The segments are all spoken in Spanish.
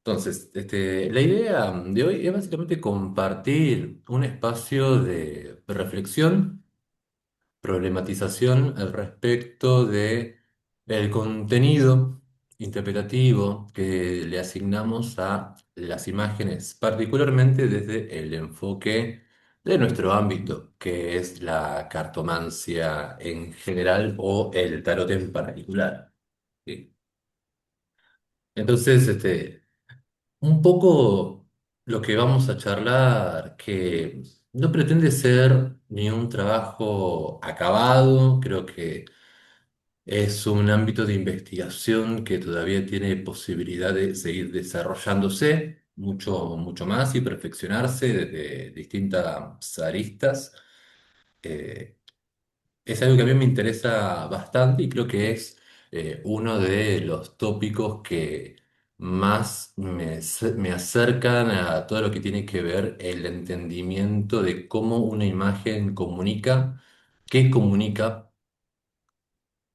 Entonces, la idea de hoy es básicamente compartir un espacio de reflexión, problematización al respecto de el contenido interpretativo que le asignamos a las imágenes, particularmente desde el enfoque de nuestro ámbito, que es la cartomancia en general o el tarot en particular. ¿Sí? Entonces, un poco lo que vamos a charlar, que no pretende ser ni un trabajo acabado, creo que es un ámbito de investigación que todavía tiene posibilidad de seguir desarrollándose mucho, mucho más y perfeccionarse desde distintas aristas. Eh, es algo que a mí me interesa bastante y creo que es uno de los tópicos que más me acercan a todo lo que tiene que ver el entendimiento de cómo una imagen comunica, qué comunica,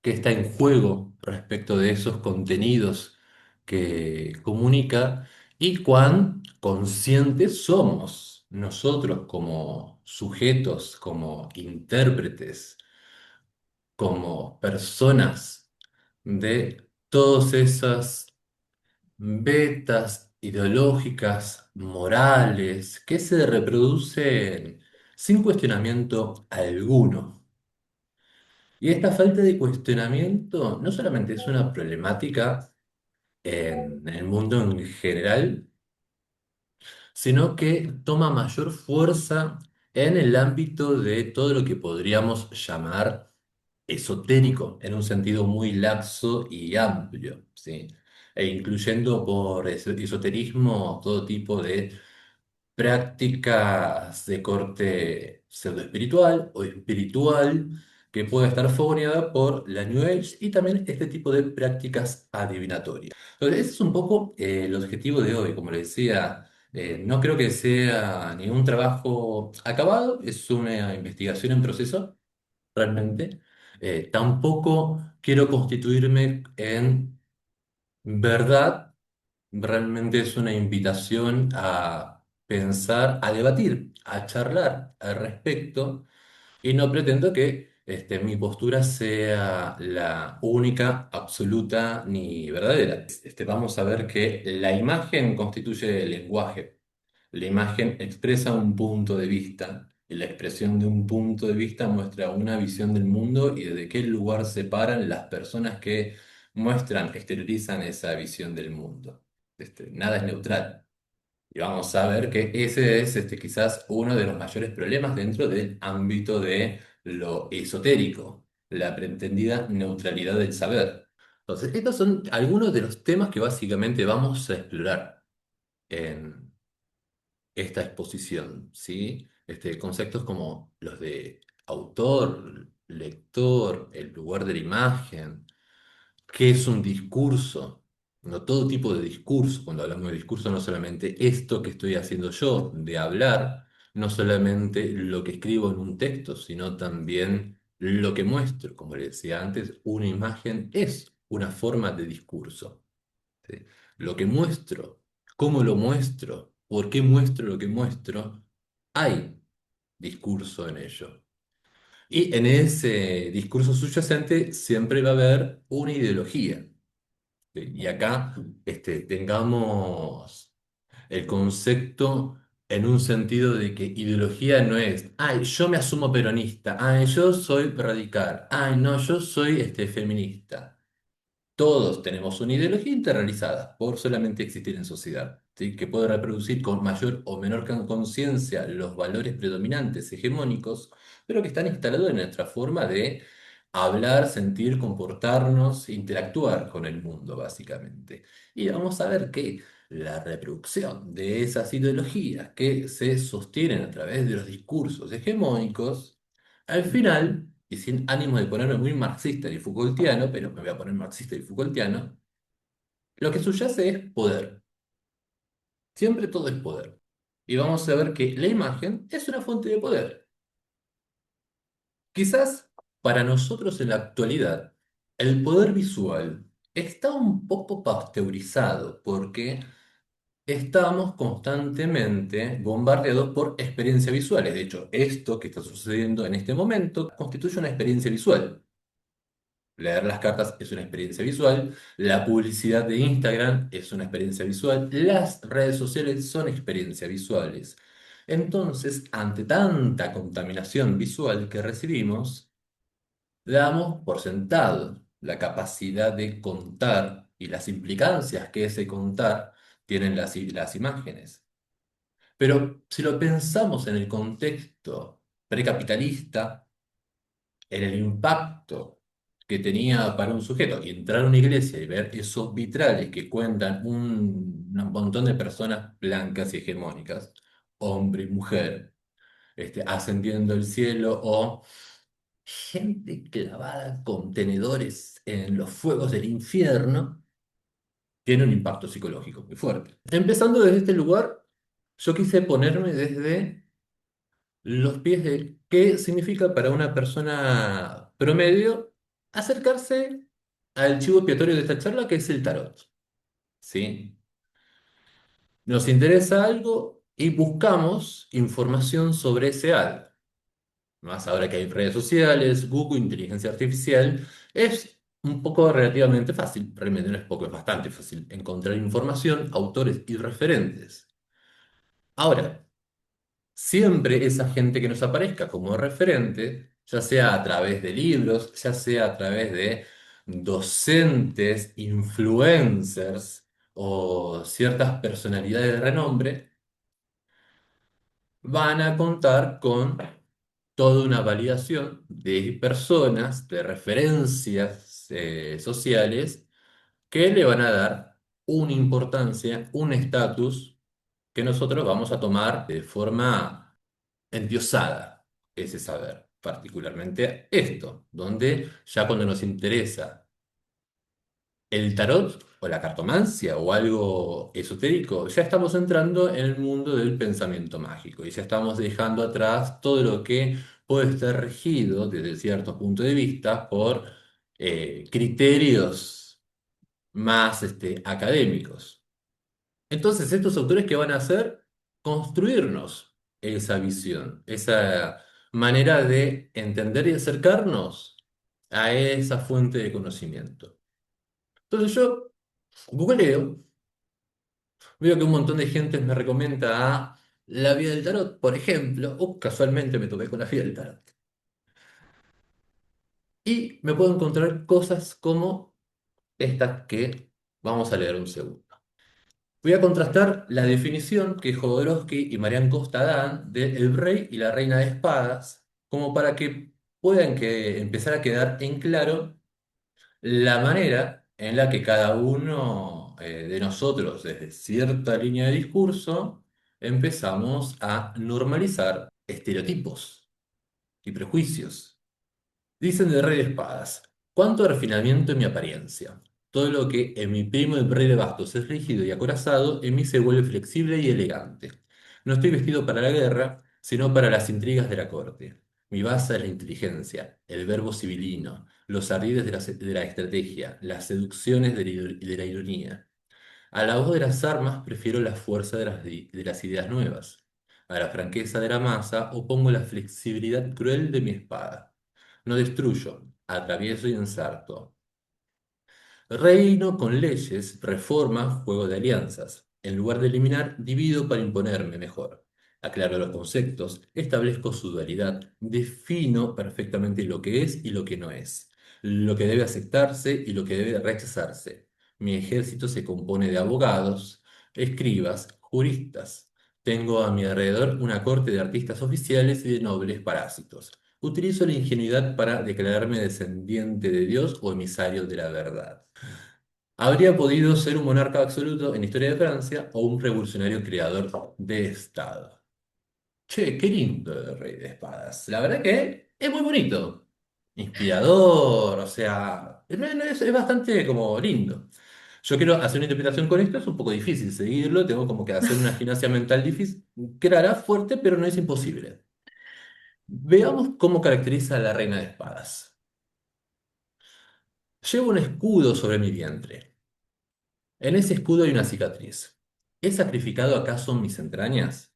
qué está en juego respecto de esos contenidos que comunica y cuán conscientes somos nosotros como sujetos, como intérpretes, como personas de todas esas vetas ideológicas, morales, que se reproducen sin cuestionamiento alguno. Y esta falta de cuestionamiento no solamente es una problemática en el mundo en general, sino que toma mayor fuerza en el ámbito de todo lo que podríamos llamar esotérico, en un sentido muy laxo y amplio, ¿sí? E incluyendo por esoterismo todo tipo de prácticas de corte pseudoespiritual o espiritual que puede estar fogoneada por la New Age y también este tipo de prácticas adivinatorias. Entonces, ese es un poco el objetivo de hoy. Como le decía, no creo que sea ningún trabajo acabado, es una investigación en proceso, realmente. Tampoco quiero constituirme en verdad. Realmente es una invitación a pensar, a debatir, a charlar al respecto y no pretendo que mi postura sea la única, absoluta ni verdadera. Vamos a ver que la imagen constituye el lenguaje. La imagen expresa un punto de vista y la expresión de un punto de vista muestra una visión del mundo y desde qué lugar se paran las personas que muestran, exteriorizan esa visión del mundo. Nada es neutral. Y vamos a ver que ese es quizás uno de los mayores problemas dentro del ámbito de lo esotérico, la pretendida neutralidad del saber. Entonces, estos son algunos de los temas que básicamente vamos a explorar en esta exposición, ¿sí? Conceptos como los de autor, lector, el lugar de la imagen. ¿Qué es un discurso? No todo tipo de discurso. Cuando hablamos de discurso, no solamente esto que estoy haciendo yo, de hablar, no solamente lo que escribo en un texto, sino también lo que muestro. Como le decía antes, una imagen es una forma de discurso. ¿Sí? Lo que muestro, cómo lo muestro, por qué muestro lo que muestro, hay discurso en ello. Y en ese discurso subyacente siempre va a haber una ideología. Y acá tengamos el concepto en un sentido de que ideología no es, ay, yo me asumo peronista, ay, yo soy radical, ay, no, yo soy feminista. Todos tenemos una ideología internalizada por solamente existir en sociedad, ¿sí? Que puede reproducir con mayor o menor conciencia los valores predominantes, hegemónicos, pero que están instalados en nuestra forma de hablar, sentir, comportarnos, interactuar con el mundo, básicamente. Y vamos a ver que la reproducción de esas ideologías que se sostienen a través de los discursos hegemónicos, al final, y sin ánimo de ponerme muy marxista y Foucaultiano, pero me voy a poner marxista y Foucaultiano, lo que subyace es poder. Siempre todo es poder. Y vamos a ver que la imagen es una fuente de poder. Quizás para nosotros en la actualidad, el poder visual está un poco pasteurizado, porque estamos constantemente bombardeados por experiencias visuales. De hecho, esto que está sucediendo en este momento constituye una experiencia visual. Leer las cartas es una experiencia visual, la publicidad de Instagram es una experiencia visual, las redes sociales son experiencias visuales. Entonces, ante tanta contaminación visual que recibimos, damos por sentado la capacidad de contar y las implicancias que ese contar tienen las imágenes. Pero si lo pensamos en el contexto precapitalista, en el impacto que tenía para un sujeto y entrar a una iglesia y ver esos vitrales que cuentan un montón de personas blancas y hegemónicas, hombre y mujer, ascendiendo el cielo o gente clavada con tenedores en los fuegos del infierno, tiene un impacto psicológico muy fuerte. Empezando desde este lugar, yo quise ponerme desde los pies de qué significa para una persona promedio acercarse al chivo expiatorio de esta charla, que es el tarot. ¿Sí? Nos interesa algo y buscamos información sobre ese algo. Más ahora que hay redes sociales, Google, inteligencia artificial, es un poco relativamente fácil, realmente no es poco, es bastante fácil encontrar información, autores y referentes. Ahora, siempre esa gente que nos aparezca como referente, ya sea a través de libros, ya sea a través de docentes, influencers o ciertas personalidades de renombre, van a contar con toda una validación de personas, de referencias sociales que le van a dar una importancia, un estatus que nosotros vamos a tomar de forma endiosada ese saber, particularmente esto, donde ya cuando nos interesa el tarot o la cartomancia o algo esotérico, ya estamos entrando en el mundo del pensamiento mágico y ya estamos dejando atrás todo lo que puede estar regido desde cierto punto de vista por criterios más académicos. Entonces, estos autores que van a hacer, construirnos esa visión, esa manera de entender y acercarnos a esa fuente de conocimiento. Entonces yo googleo, veo que un montón de gente me recomienda a La Vía del Tarot, por ejemplo, o casualmente me topé con La Vía del Tarot. Y me puedo encontrar cosas como estas que vamos a leer un segundo. Voy a contrastar la definición que Jodorowsky y Marián Costa dan de El Rey y la Reina de Espadas, como para que puedan empezar a quedar en claro la manera en la que cada uno de nosotros, desde cierta línea de discurso, empezamos a normalizar estereotipos y prejuicios. Dicen de Rey de Espadas, cuánto refinamiento en mi apariencia. Todo lo que en mi primo el Rey de Bastos es rígido y acorazado, en mí se vuelve flexible y elegante. No estoy vestido para la guerra, sino para las intrigas de la corte. Mi base es la inteligencia, el verbo sibilino, los ardides de la estrategia, las seducciones de la ironía. A la voz de las armas prefiero la fuerza de las ideas nuevas. A la franqueza de la masa opongo la flexibilidad cruel de mi espada. No destruyo, atravieso y ensarto. Reino con leyes, reforma, juego de alianzas. En lugar de eliminar, divido para imponerme mejor. Aclaro los conceptos, establezco su dualidad, defino perfectamente lo que es y lo que no es, lo que debe aceptarse y lo que debe rechazarse. Mi ejército se compone de abogados, escribas, juristas. Tengo a mi alrededor una corte de artistas oficiales y de nobles parásitos. Utilizo la ingenuidad para declararme descendiente de Dios o emisario de la verdad. Habría podido ser un monarca absoluto en la historia de Francia o un revolucionario creador de Estado. Che, qué lindo el Rey de Espadas. La verdad que es muy bonito. Inspirador, o sea, es bastante como lindo. Yo quiero hacer una interpretación con esto, es un poco difícil seguirlo, tengo como que hacer una gimnasia mental difícil, clara, fuerte, pero no es imposible. Veamos cómo caracteriza a la Reina de Espadas. Llevo un escudo sobre mi vientre. En ese escudo hay una cicatriz. ¿He sacrificado acaso mis entrañas?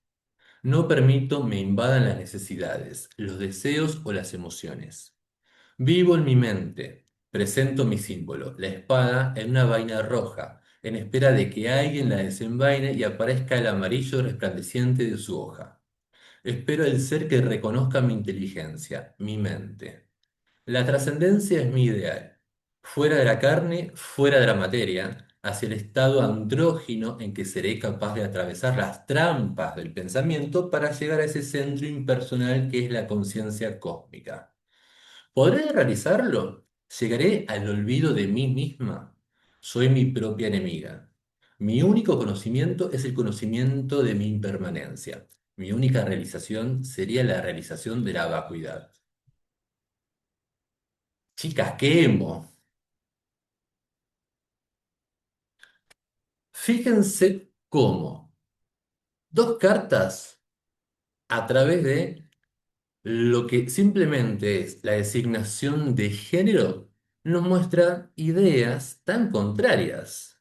No permito me invadan las necesidades, los deseos o las emociones. Vivo en mi mente, presento mi símbolo, la espada en una vaina roja, en espera de que alguien la desenvaine y aparezca el amarillo resplandeciente de su hoja. Espero el ser que reconozca mi inteligencia, mi mente. La trascendencia es mi ideal. Fuera de la carne, fuera de la materia, hacia el estado andrógino en que seré capaz de atravesar las trampas del pensamiento para llegar a ese centro impersonal que es la conciencia cósmica. ¿Podré realizarlo? ¿Llegaré al olvido de mí misma? Soy mi propia enemiga. Mi único conocimiento es el conocimiento de mi impermanencia. Mi única realización sería la realización de la vacuidad. Chicas, qué emo. Fíjense cómo dos cartas a través de lo que simplemente es la designación de género nos muestra ideas tan contrarias.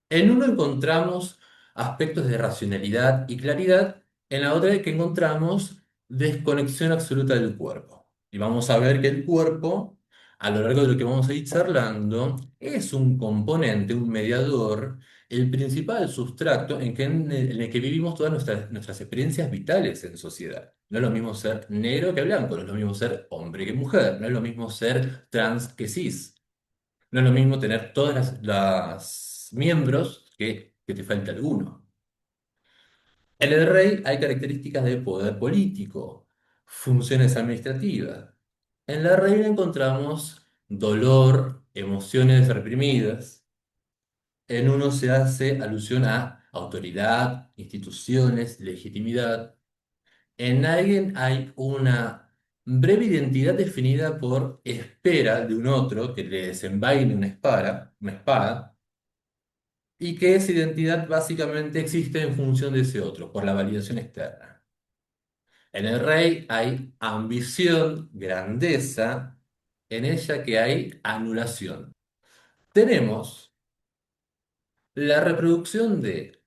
En uno encontramos aspectos de racionalidad y claridad, en la otra que encontramos desconexión absoluta del cuerpo. Y vamos a ver que el cuerpo, a lo largo de lo que vamos a ir charlando, es un componente, un mediador, el principal sustrato en el que vivimos todas nuestras experiencias vitales en sociedad. No es lo mismo ser negro que blanco, no es lo mismo ser hombre que mujer, no es lo mismo ser trans que cis. No es lo mismo tener todas las miembros que te falta alguno. En el rey hay características de poder político, funciones administrativas. En la reina encontramos dolor, emociones reprimidas. En uno se hace alusión a autoridad, instituciones, legitimidad. En alguien hay una breve identidad definida por espera de un otro que le desenvaine una espada, y que esa identidad básicamente existe en función de ese otro, por la validación externa. En el rey hay ambición, grandeza, en ella que hay anulación. Tenemos la reproducción de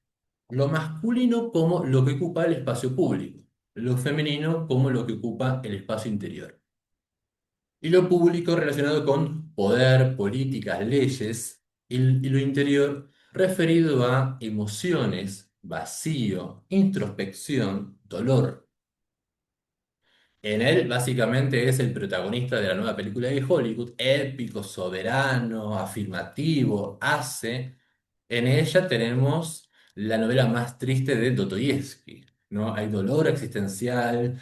lo masculino como lo que ocupa el espacio público, lo femenino como lo que ocupa el espacio interior. Y lo público relacionado con poder, políticas, leyes, y lo interior referido a emociones, vacío, introspección, dolor. En él básicamente es el protagonista de la nueva película de Hollywood, épico, soberano, afirmativo, hace. En ella tenemos la novela más triste de Dostoyevsky, ¿no? Hay dolor existencial,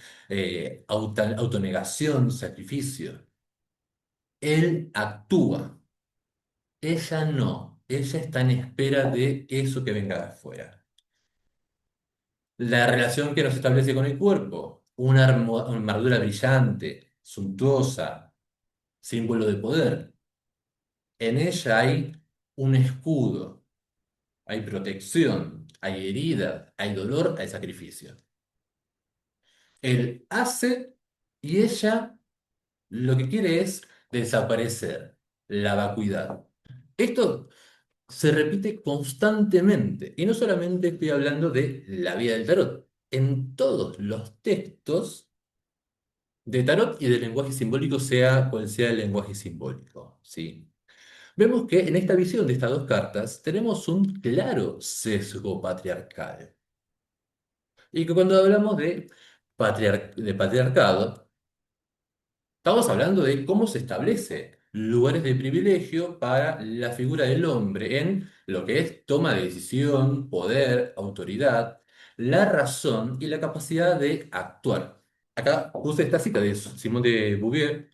autonegación, sacrificio. Él actúa, ella no, ella está en espera de eso que venga de afuera. La relación que nos establece con el cuerpo, una armadura brillante, suntuosa, símbolo de poder. En ella hay un escudo, hay protección, hay herida, hay dolor, hay sacrificio. Él hace y ella lo que quiere es desaparecer, la vacuidad. Esto se repite constantemente. Y no solamente estoy hablando de la vida del tarot. En todos los textos de tarot y de lenguaje simbólico, sea cual sea el lenguaje simbólico, ¿sí? Vemos que en esta visión de estas dos cartas tenemos un claro sesgo patriarcal. Y que cuando hablamos de, de patriarcado, estamos hablando de cómo se establece lugares de privilegio para la figura del hombre en lo que es toma de decisión, poder, autoridad, la razón y la capacidad de actuar. Acá puse esta cita de Simone de Beauvoir,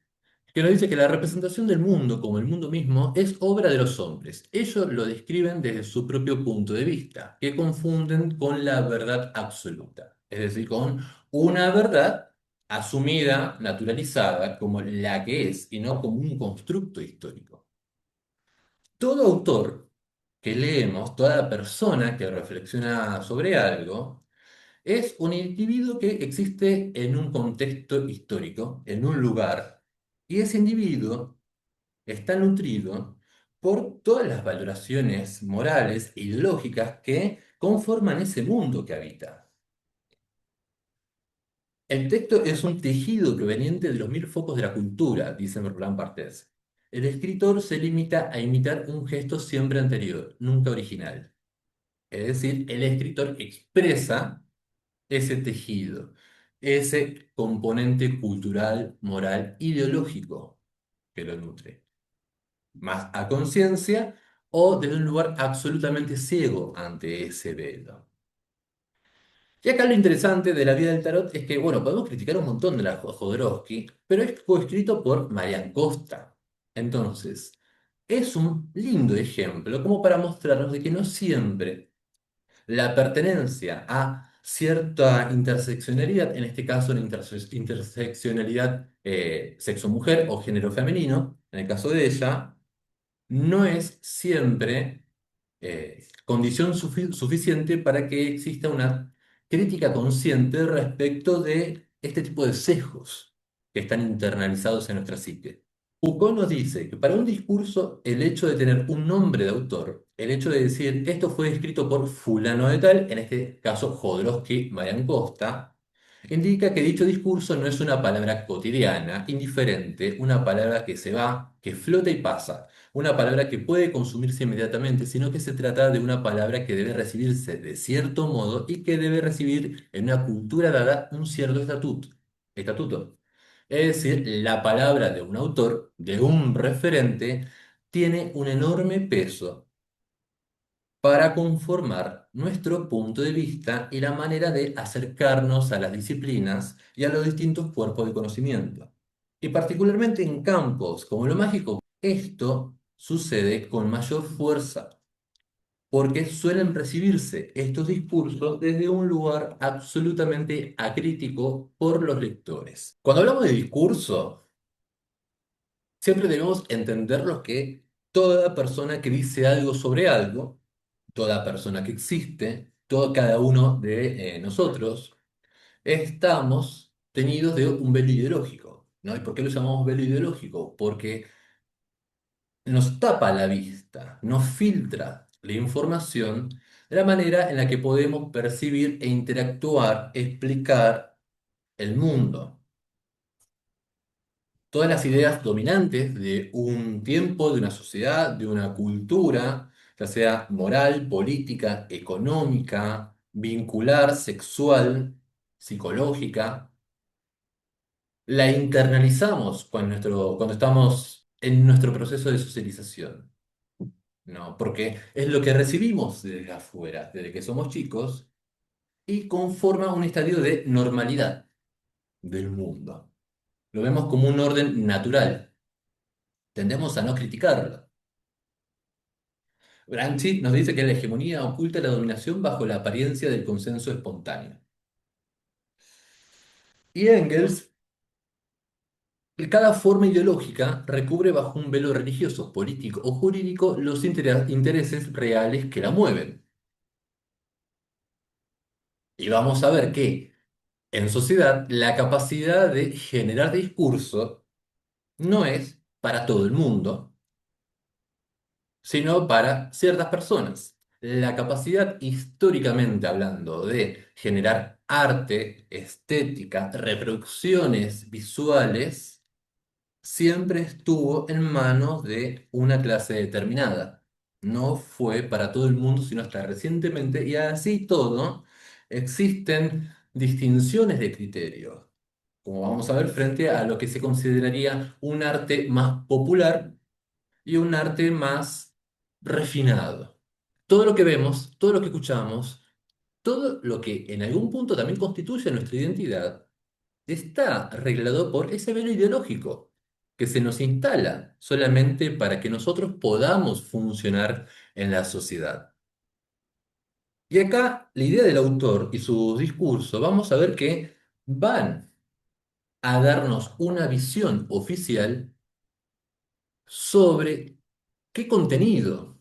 que nos dice que la representación del mundo como el mundo mismo es obra de los hombres. Ellos lo describen desde su propio punto de vista, que confunden con la verdad absoluta, es decir, con una verdad asumida, naturalizada, como la que es, y no como un constructo histórico. Todo autor que leemos, toda persona que reflexiona sobre algo, es un individuo que existe en un contexto histórico, en un lugar, y ese individuo está nutrido por todas las valoraciones morales y lógicas que conforman ese mundo que habita. El texto es un tejido proveniente de los mil focos de la cultura, dice Roland Barthes. El escritor se limita a imitar un gesto siempre anterior, nunca original. Es decir, el escritor expresa ese tejido, ese componente cultural, moral, ideológico que lo nutre, más a conciencia o desde un lugar absolutamente ciego ante ese velo. Y acá lo interesante de la vida del tarot es que, bueno, podemos criticar un montón de la Jodorowsky, pero es coescrito por Marian Costa. Entonces, es un lindo ejemplo como para mostrarnos de que no siempre la pertenencia a cierta interseccionalidad, en este caso la interseccionalidad sexo-mujer o género femenino, en el caso de ella, no es siempre condición suficiente para que exista una crítica consciente respecto de este tipo de sesgos que están internalizados en nuestra psique. Foucault nos dice que para un discurso el hecho de tener un nombre de autor, el hecho de decir esto fue escrito por fulano de tal, en este caso Jodorowsky, Marian Costa, indica que dicho discurso no es una palabra cotidiana, indiferente, una palabra que se va, que flota y pasa, una palabra que puede consumirse inmediatamente, sino que se trata de una palabra que debe recibirse de cierto modo y que debe recibir en una cultura dada un cierto estatuto. Es decir, la palabra de un autor, de un referente, tiene un enorme peso para conformar nuestro punto de vista y la manera de acercarnos a las disciplinas y a los distintos cuerpos de conocimiento. Y particularmente en campos como lo mágico, esto sucede con mayor fuerza, porque suelen recibirse estos discursos desde un lugar absolutamente acrítico por los lectores. Cuando hablamos de discurso, siempre debemos entenderlo que toda persona que dice algo sobre algo, toda persona que existe, todo cada uno de nosotros, estamos teñidos de un velo ideológico, ¿no? ¿Y por qué lo llamamos velo ideológico? Porque nos tapa la vista, nos filtra la información de la manera en la que podemos percibir e interactuar, explicar el mundo. Todas las ideas dominantes de un tiempo, de una sociedad, de una cultura, ya sea moral, política, económica, vincular, sexual, psicológica, la internalizamos cuando estamos en nuestro proceso de socialización, ¿no? Porque es lo que recibimos desde afuera, desde que somos chicos, y conforma un estadio de normalidad del mundo. Lo vemos como un orden natural. Tendemos a no criticarlo. Gramsci nos dice que la hegemonía oculta la dominación bajo la apariencia del consenso espontáneo. Y Engels, cada forma ideológica recubre bajo un velo religioso, político o jurídico los intereses reales que la mueven. Y vamos a ver que en sociedad la capacidad de generar discurso no es para todo el mundo, sino para ciertas personas. La capacidad, históricamente hablando, de generar arte, estética, reproducciones visuales, siempre estuvo en manos de una clase determinada. No fue para todo el mundo, sino hasta recientemente, y así todo, existen distinciones de criterio, como vamos a ver, frente a lo que se consideraría un arte más popular y un arte más refinado. Todo lo que vemos, todo lo que escuchamos, todo lo que en algún punto también constituye nuestra identidad, está arreglado por ese velo ideológico que se nos instala solamente para que nosotros podamos funcionar en la sociedad. Y acá la idea del autor y su discurso, vamos a ver que van a darnos una visión oficial sobre qué contenido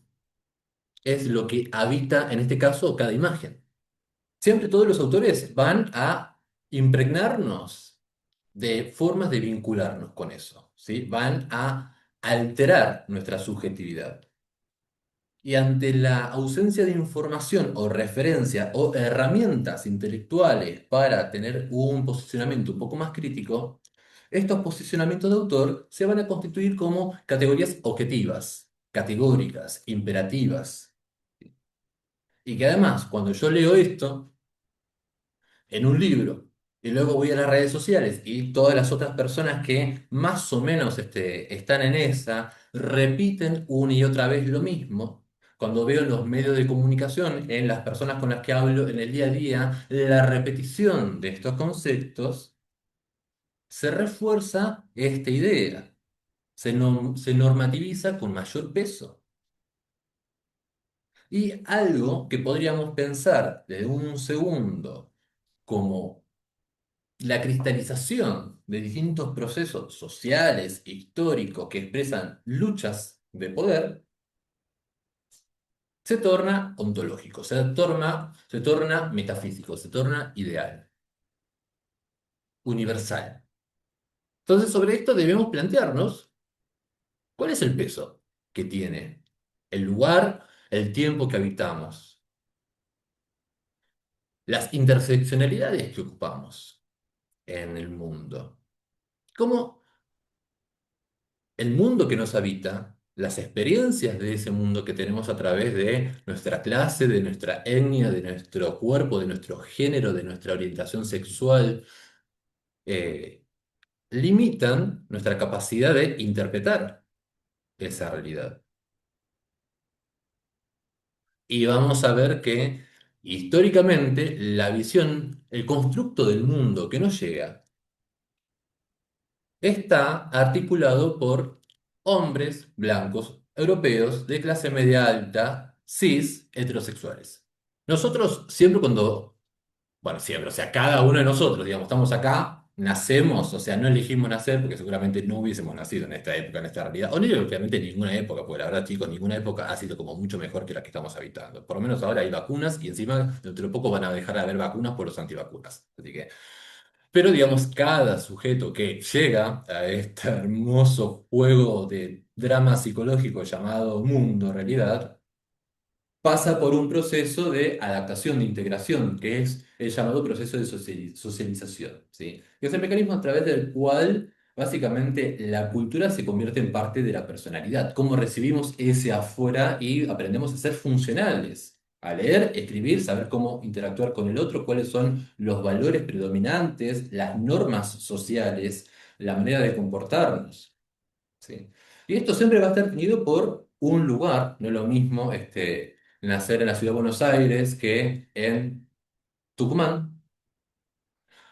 es lo que habita, en este caso, cada imagen. Siempre todos los autores van a impregnarnos de formas de vincularnos con eso, ¿sí? Van a alterar nuestra subjetividad. Y ante la ausencia de información o referencia o herramientas intelectuales para tener un posicionamiento un poco más crítico, estos posicionamientos de autor se van a constituir como categorías objetivas, categóricas, imperativas. Y que además, cuando yo leo esto en un libro y luego voy a las redes sociales y todas las otras personas que más o menos están en esa, repiten una y otra vez lo mismo. Cuando veo en los medios de comunicación, en las personas con las que hablo en el día a día, la repetición de estos conceptos, se refuerza esta idea, se normativiza con mayor peso. Y algo que podríamos pensar desde un segundo como la cristalización de distintos procesos sociales e históricos que expresan luchas de poder, se torna ontológico, se torna metafísico, se torna ideal, universal. Entonces, sobre esto debemos plantearnos cuál es el peso que tiene el lugar, el tiempo que habitamos, las interseccionalidades que ocupamos en el mundo. ¿Cómo el mundo que nos habita, las experiencias de ese mundo que tenemos a través de nuestra clase, de nuestra etnia, de nuestro cuerpo, de nuestro género, de nuestra orientación sexual, eh, limitan nuestra capacidad de interpretar esa realidad? Y vamos a ver que históricamente la visión, el constructo del mundo que nos llega, está articulado por hombres blancos europeos de clase media alta, cis, heterosexuales. Nosotros siempre cuando, bueno, siempre, o sea, cada uno de nosotros, digamos, estamos acá, nacemos, o sea, no elegimos nacer porque seguramente no hubiésemos nacido en esta época, en esta realidad, o ni obviamente en ninguna época, porque la verdad, chicos, ninguna época ha sido como mucho mejor que la que estamos habitando. Por lo menos ahora hay vacunas y encima dentro de poco van a dejar de haber vacunas por los antivacunas. Así que pero digamos, cada sujeto que llega a este hermoso juego de drama psicológico llamado mundo, realidad, pasa por un proceso de adaptación, de integración, que es el llamado proceso de socialización, ¿sí? Que es el mecanismo a través del cual básicamente la cultura se convierte en parte de la personalidad, cómo recibimos ese afuera y aprendemos a ser funcionales, a leer, escribir, saber cómo interactuar con el otro, cuáles son los valores predominantes, las normas sociales, la manera de comportarnos. ¿Sí? Y esto siempre va a estar tenido por un lugar, no es lo mismo nacer en la ciudad de Buenos Aires que en Tucumán.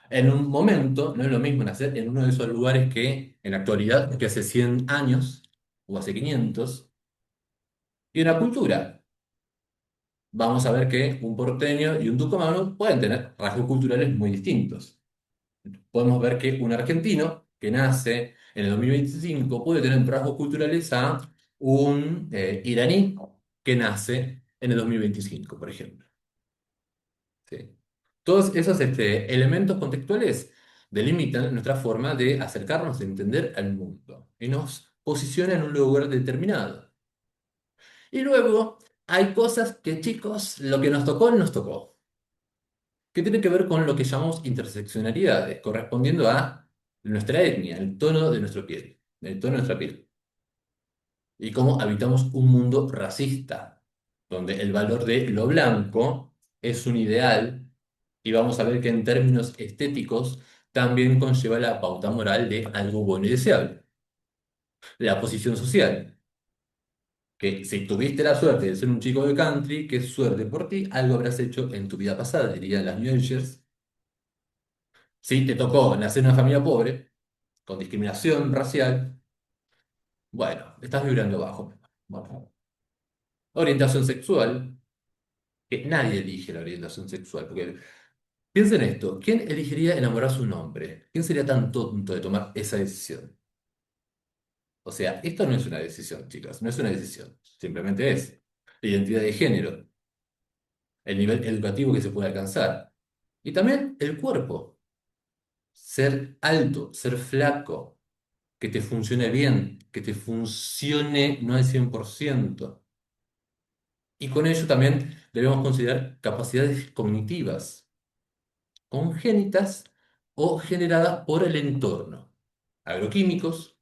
En un momento, no es lo mismo nacer en uno de esos lugares que en la actualidad, que hace 100 años o hace 500. Y en la cultura, vamos a ver que un porteño y un tucumano pueden tener rasgos culturales muy distintos. Podemos ver que un argentino que nace en el 2025 puede tener rasgos culturales a un iraní que nace en el 2025, por ejemplo. ¿Sí? Todos esos elementos contextuales delimitan nuestra forma de acercarnos, de entender al mundo y nos posiciona en un lugar determinado. Y luego hay cosas que, chicos, lo que nos tocó, que tiene que ver con lo que llamamos interseccionalidades, correspondiendo a nuestra etnia, el tono de nuestra piel, el tono de nuestra piel. Y cómo habitamos un mundo racista, donde el valor de lo blanco es un ideal, y vamos a ver que en términos estéticos también conlleva la pauta moral de algo bueno y deseable. La posición social, que si tuviste la suerte de ser un chico de country, qué suerte por ti, algo habrás hecho en tu vida pasada, dirían las New Agers. Si te tocó nacer en una familia pobre, con discriminación racial, bueno, estás vibrando bajo. Bueno, orientación sexual, que nadie elige la orientación sexual, porque piensen esto, ¿quién elegiría enamorar a su hombre? ¿Quién sería tan tonto de tomar esa decisión? O sea, esto no es una decisión, chicas, no es una decisión, simplemente es la identidad de género, el nivel educativo que se puede alcanzar. Y también el cuerpo, ser alto, ser flaco, que te funcione bien, que te funcione no al 100%. Y con ello también debemos considerar capacidades cognitivas, congénitas o generadas por el entorno. Agroquímicos,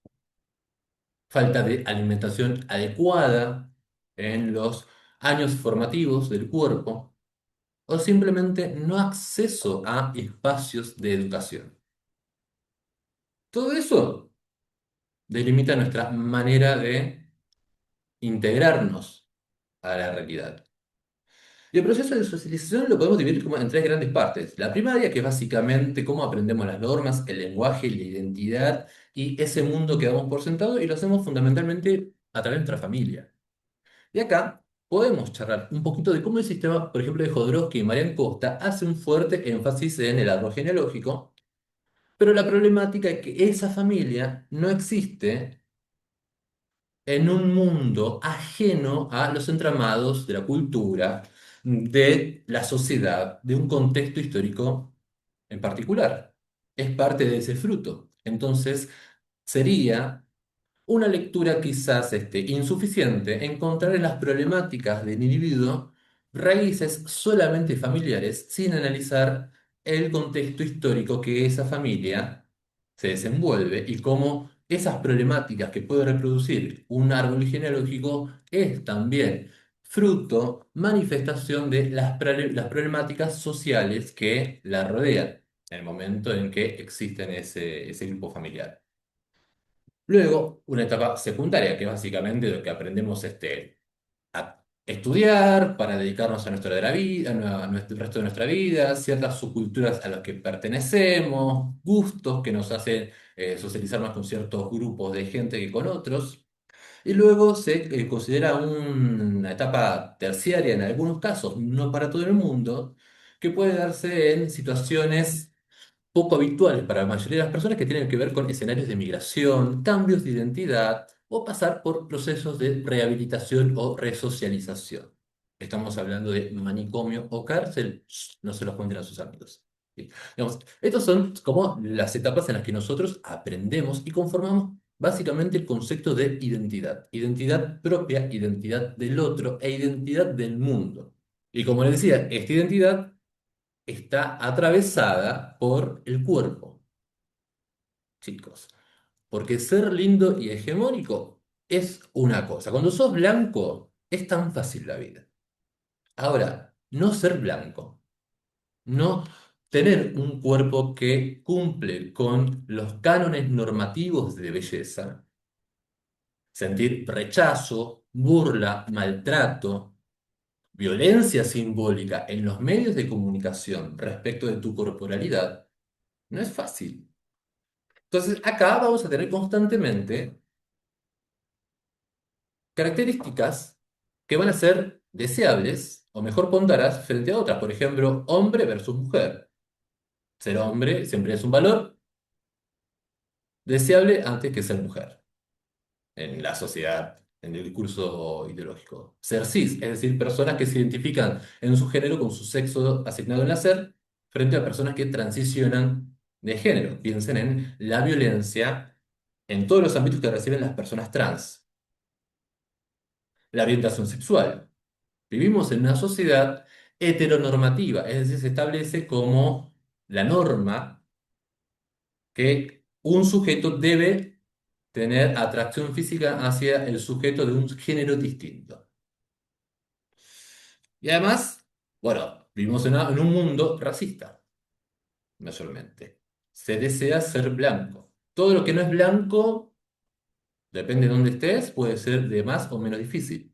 falta de alimentación adecuada en los años formativos del cuerpo o simplemente no acceso a espacios de educación. Todo eso delimita nuestra manera de integrarnos a la realidad. Y el proceso de socialización lo podemos dividir como en tres grandes partes. La primaria, que es básicamente cómo aprendemos las normas, el lenguaje, la identidad y ese mundo que damos por sentado y lo hacemos fundamentalmente a través de nuestra familia. Y acá podemos charlar un poquito de cómo el sistema, por ejemplo, de Jodorowsky y Marian Costa hace un fuerte énfasis en el árbol genealógico, pero la problemática es que esa familia no existe en un mundo ajeno a los entramados de la cultura, de la sociedad, de un contexto histórico en particular. Es parte de ese fruto. Entonces, sería una lectura quizás insuficiente encontrar en las problemáticas del individuo raíces solamente familiares sin analizar el contexto histórico que esa familia se desenvuelve y cómo esas problemáticas que puede reproducir un árbol genealógico es también fruto, manifestación de las problemáticas sociales que la rodean en el momento en que existen ese grupo familiar. Luego, una etapa secundaria, que es básicamente lo que aprendemos a estudiar para dedicarnos a nuestra de la vida, a nuestro, el resto de nuestra vida, ciertas subculturas a las que pertenecemos, gustos que nos hacen socializar más con ciertos grupos de gente que con otros. Y luego se considera una etapa terciaria en algunos casos, no para todo el mundo, que puede darse en situaciones poco habituales para la mayoría de las personas que tienen que ver con escenarios de migración, cambios de identidad o pasar por procesos de rehabilitación o resocialización. Estamos hablando de manicomio o cárcel, no se los cuenten a sus amigos. ¿Sí? Digamos, estas son como las etapas en las que nosotros aprendemos y conformamos básicamente el concepto de identidad. Identidad propia, identidad del otro e identidad del mundo. Y como les decía, esta identidad está atravesada por el cuerpo, chicos. Porque ser lindo y hegemónico es una cosa. Cuando sos blanco, es tan fácil la vida. Ahora, no ser blanco, no tener un cuerpo que cumple con los cánones normativos de belleza, sentir rechazo, burla, maltrato, violencia simbólica en los medios de comunicación respecto de tu corporalidad, no es fácil. Entonces, acá vamos a tener constantemente características que van a ser deseables o mejor ponderadas frente a otras. Por ejemplo, hombre versus mujer. Ser hombre siempre es un valor deseable antes que ser mujer en la sociedad, en el discurso ideológico. Ser cis, es decir, personas que se identifican en su género con su sexo asignado al nacer, frente a personas que transicionan de género. Piensen en la violencia en todos los ámbitos que reciben las personas trans. La orientación sexual. Vivimos en una sociedad heteronormativa, es decir, se establece como la norma que un sujeto debe tener atracción física hacia el sujeto de un género distinto. Y además, bueno, vivimos en un mundo racista, mayormente. Se desea ser blanco. Todo lo que no es blanco, depende de dónde estés, puede ser de más o menos difícil.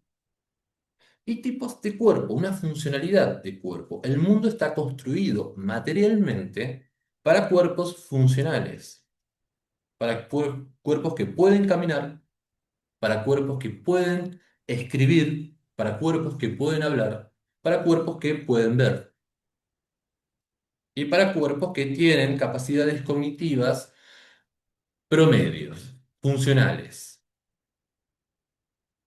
Y tipos de cuerpo, una funcionalidad de cuerpo. El mundo está construido materialmente para cuerpos funcionales, para cuerpos que pueden caminar, para cuerpos que pueden escribir, para cuerpos que pueden hablar, para cuerpos que pueden ver y para cuerpos que tienen capacidades cognitivas promedios, funcionales.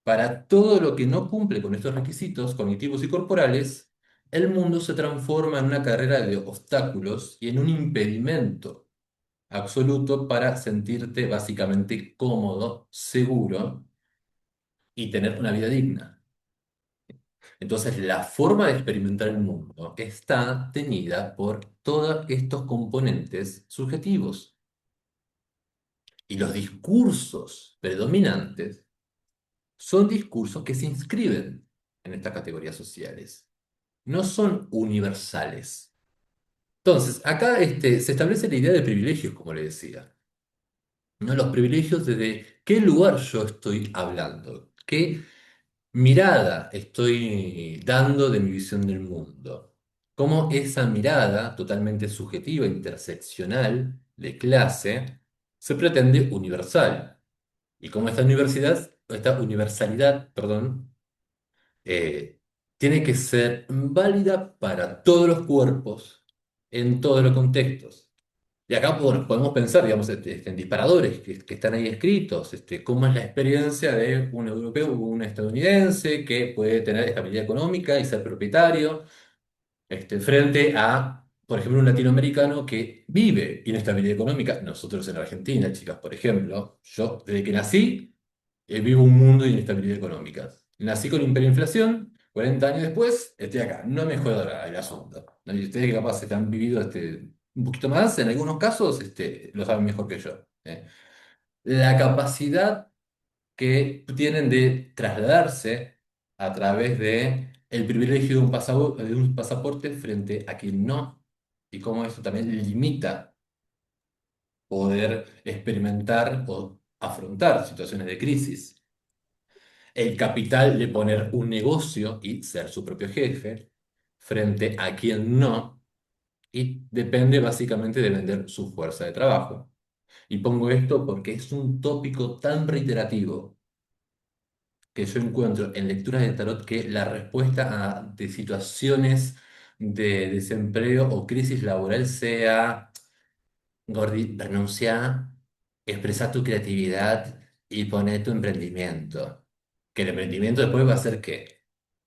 Para todo lo que no cumple con estos requisitos cognitivos y corporales, el mundo se transforma en una carrera de obstáculos y en un impedimento absoluto para sentirte básicamente cómodo, seguro y tener una vida digna. Entonces, la forma de experimentar el mundo está teñida por todos estos componentes subjetivos. Y los discursos predominantes son discursos que se inscriben en estas categorías sociales. No son universales. Entonces, acá se establece la idea de privilegios, como le decía. ¿No? Los privilegios desde qué lugar yo estoy hablando, qué mirada estoy dando de mi visión del mundo. Cómo esa mirada totalmente subjetiva, interseccional, de clase, se pretende universal. Y cómo esta universalidad, perdón, eh, tiene que ser válida para todos los cuerpos, en todos los contextos. Y acá bueno, podemos pensar, digamos, en disparadores que están ahí escritos, cómo es la experiencia de un europeo o un estadounidense que puede tener estabilidad económica y ser propietario, frente a, por ejemplo, un latinoamericano que vive inestabilidad económica. Nosotros en Argentina, chicas, por ejemplo, yo desde que nací vivo un mundo de inestabilidad económica. Nací con hiperinflación, 40 años después estoy acá. No me joda el asunto. ¿No? Y ustedes que capaz han vivido un poquito más, en algunos casos lo saben mejor que yo. ¿Eh? La capacidad que tienen de trasladarse a través de el privilegio de un pasaporte frente a quien no, y cómo eso también limita poder experimentar o afrontar situaciones de crisis. El capital de poner un negocio y ser su propio jefe, frente a quien no, y depende básicamente de vender su fuerza de trabajo. Y pongo esto porque es un tópico tan reiterativo que yo encuentro en lecturas de tarot que la respuesta de situaciones de desempleo o crisis laboral sea: Gordi, renuncia, expresa tu creatividad y pone tu emprendimiento. Que el emprendimiento después va a ser ¿qué?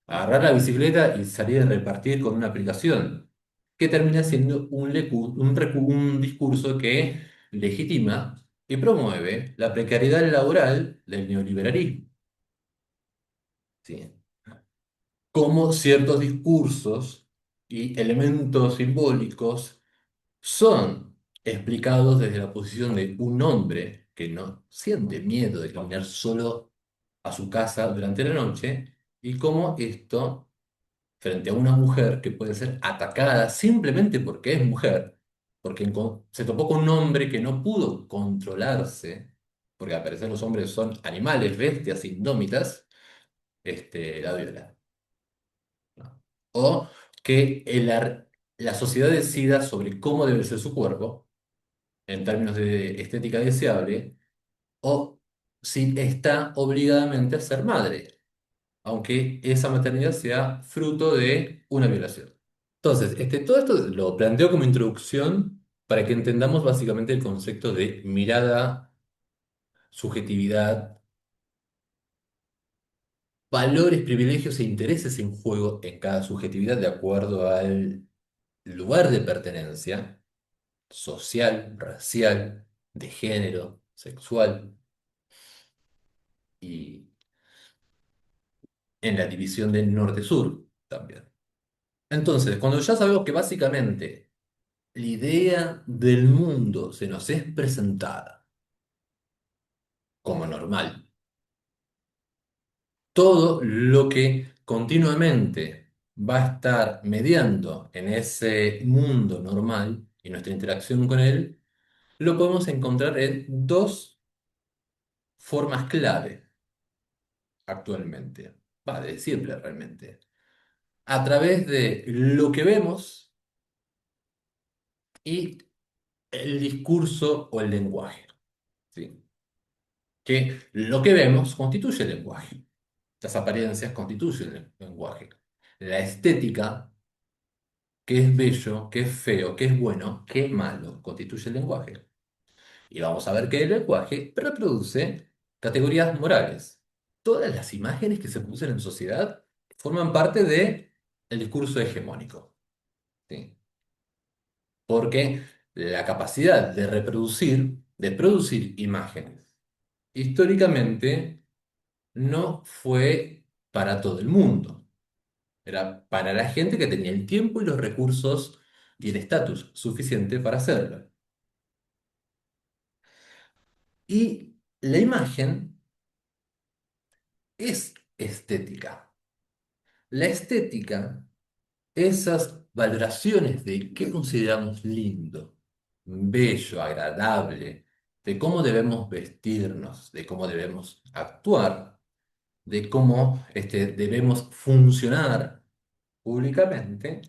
Agarrar la bicicleta y salir a repartir con una aplicación. Que termina siendo un discurso que legitima y promueve la precariedad laboral del neoliberalismo. ¿Sí? Como ciertos discursos y elementos simbólicos son explicados desde la posición de un hombre que no siente miedo de caminar solo a su casa durante la noche y cómo esto, frente a una mujer que puede ser atacada simplemente porque es mujer, porque se topó con un hombre que no pudo controlarse, porque al parecer los hombres son animales, bestias indómitas, la viola. ¿No? O que la sociedad decida sobre cómo debe ser su cuerpo en términos de estética deseable, o si está obligadamente a ser madre, aunque esa maternidad sea fruto de una violación. Entonces, todo esto lo planteo como introducción para que entendamos básicamente el concepto de mirada, subjetividad, valores, privilegios e intereses en juego en cada subjetividad de acuerdo al lugar de pertenencia social, racial, de género, sexual y en la división de norte-sur también. Entonces, cuando ya sabemos que básicamente la idea del mundo se nos es presentada como normal, todo lo que continuamente va a estar mediando en ese mundo normal y nuestra interacción con él, lo podemos encontrar en dos formas clave actualmente, va, de siempre realmente. A través de lo que vemos y el discurso o el lenguaje, ¿sí? Que lo que vemos constituye el lenguaje. Las apariencias constituyen el lenguaje. La estética, qué es bello, qué es feo, qué es bueno, qué es malo, constituye el lenguaje. Y vamos a ver que el lenguaje reproduce categorías morales. Todas las imágenes que se producen en sociedad forman parte del discurso hegemónico. ¿Sí? Porque la capacidad de producir imágenes, históricamente no fue para todo el mundo. Era para la gente que tenía el tiempo y los recursos y el estatus suficiente para hacerlo. Y la imagen es estética. La estética, esas valoraciones de qué consideramos lindo, bello, agradable, de cómo debemos vestirnos, de cómo debemos actuar, de cómo debemos funcionar públicamente,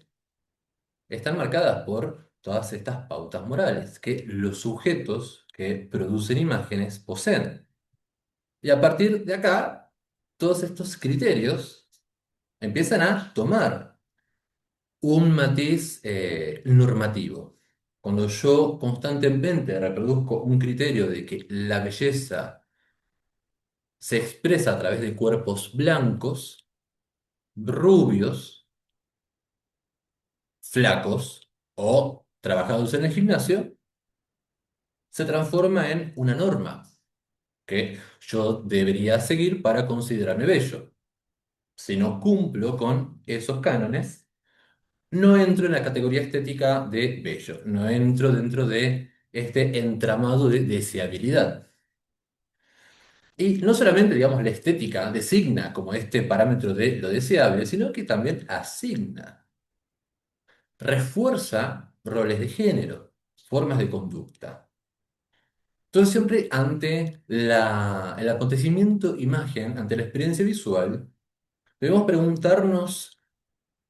están marcadas por todas estas pautas morales que los sujetos que producen imágenes poseen. Y a partir de acá, todos estos criterios empiezan a tomar un matiz normativo. Cuando yo constantemente reproduzco un criterio de que la belleza se expresa a través de cuerpos blancos, rubios, flacos o trabajados en el gimnasio, se transforma en una norma que yo debería seguir para considerarme bello. Si no cumplo con esos cánones, no entro en la categoría estética de bello, no entro dentro de este entramado de deseabilidad. Y no solamente, digamos, la estética designa como este parámetro de lo deseable, sino que también asigna, refuerza roles de género, formas de conducta. Entonces, siempre ante el acontecimiento imagen, ante la experiencia visual, debemos preguntarnos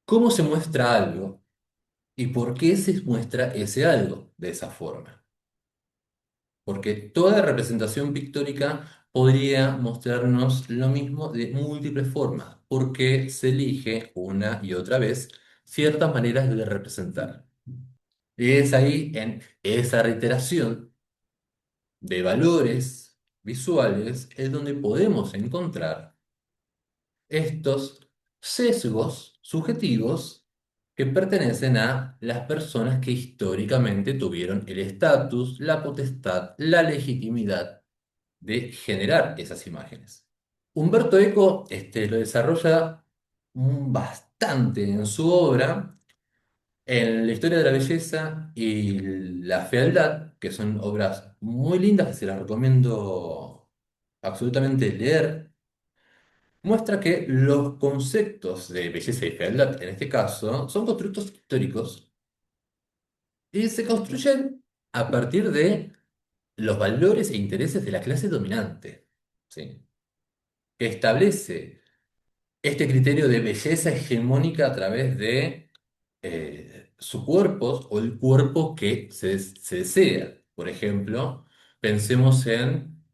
cómo se muestra algo y por qué se muestra ese algo de esa forma. Porque toda representación pictórica podría mostrarnos lo mismo de múltiples formas, porque se elige una y otra vez ciertas maneras de representar. Y es ahí, en esa reiteración de valores visuales, es donde podemos encontrar estos sesgos subjetivos que pertenecen a las personas que históricamente tuvieron el estatus, la potestad, la legitimidad de generar esas imágenes. Humberto Eco lo desarrolla bastante en su obra, en la historia de la belleza y la fealdad, que son obras muy lindas que se las recomiendo absolutamente leer. Muestra que los conceptos de belleza y fealdad, en este caso, son constructos históricos y se construyen a partir de los valores e intereses de la clase dominante, ¿sí? Que establece este criterio de belleza hegemónica a través de su cuerpo o el cuerpo que se desea. Por ejemplo, pensemos en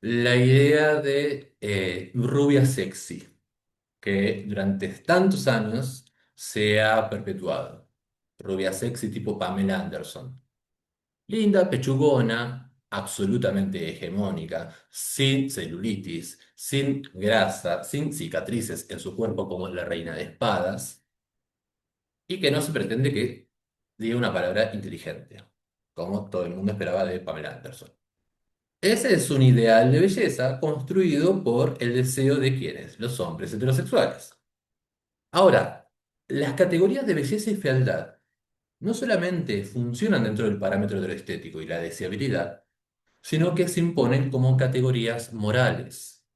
la idea de rubia sexy, que durante tantos años se ha perpetuado. Rubia sexy tipo Pamela Anderson. Linda, pechugona, absolutamente hegemónica, sin celulitis, sin grasa, sin cicatrices en su cuerpo como la reina de espadas, y que no se pretende que diga una palabra inteligente, como todo el mundo esperaba de Pamela Anderson. Ese es un ideal de belleza construido por el deseo de quienes, los hombres heterosexuales. Ahora, las categorías de belleza y fealdad no solamente funcionan dentro del parámetro de lo estético y la deseabilidad, sino que se imponen como categorías morales,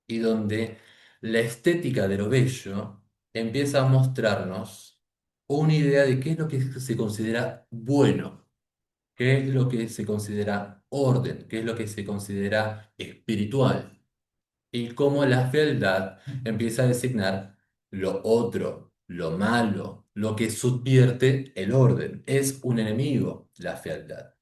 y donde la estética de lo bello empieza a mostrarnos una idea de qué es lo que se considera bueno, qué es lo que se considera orden, qué es lo que se considera espiritual y cómo la fealdad empieza a designar lo otro, lo malo, lo que subvierte el orden. Es un enemigo la fealdad.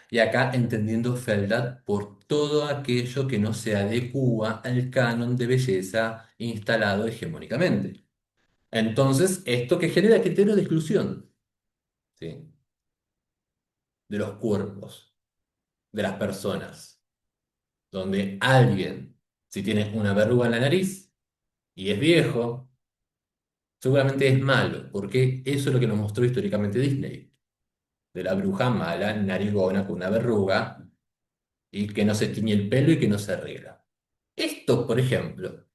Y acá entendiendo fealdad por todo aquello que no se adecúa al canon de belleza instalado hegemónicamente. Entonces, esto que genera criterios de exclusión, ¿sí? De los cuerpos, de las personas, donde alguien, si tiene una verruga en la nariz y es viejo, seguramente es malo, porque eso es lo que nos mostró históricamente Disney, de la bruja mala, narigona, con una verruga, y que no se tiñe el pelo y que no se arregla. Esto, por ejemplo,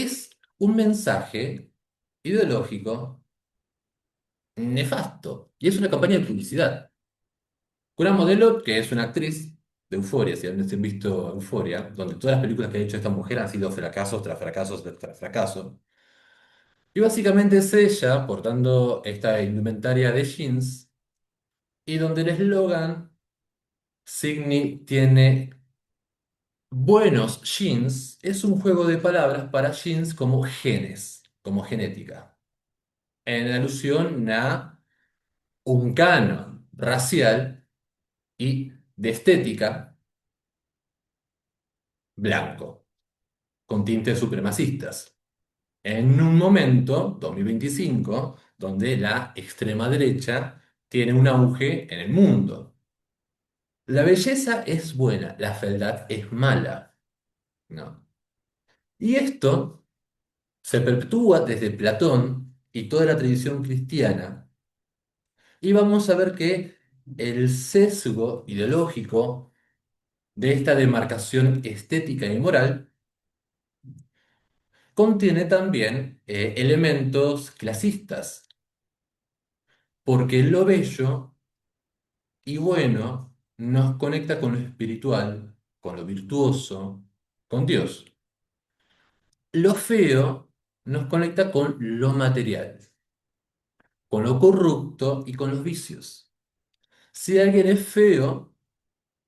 es un mensaje ideológico nefasto. Y es una campaña de publicidad. Una modelo que es una actriz de Euphoria, si han visto Euphoria, donde todas las películas que ha hecho esta mujer han sido fracasos tras fracasos tras fracaso. Y básicamente es ella portando esta indumentaria de jeans y donde el eslogan Signy tiene buenos genes es un juego de palabras para genes como genes, como genética, en alusión a un canon racial y de estética blanco, con tintes supremacistas. En un momento, 2025, donde la extrema derecha tiene un auge en el mundo. La belleza es buena, la fealdad es mala, ¿no? Y esto se perpetúa desde Platón y toda la tradición cristiana, y vamos a ver que el sesgo ideológico de esta demarcación estética y moral contiene también elementos clasistas, porque lo bello y bueno nos conecta con lo espiritual, con lo virtuoso, con Dios. Lo feo nos conecta con lo material, con lo corrupto y con los vicios. Si alguien es feo,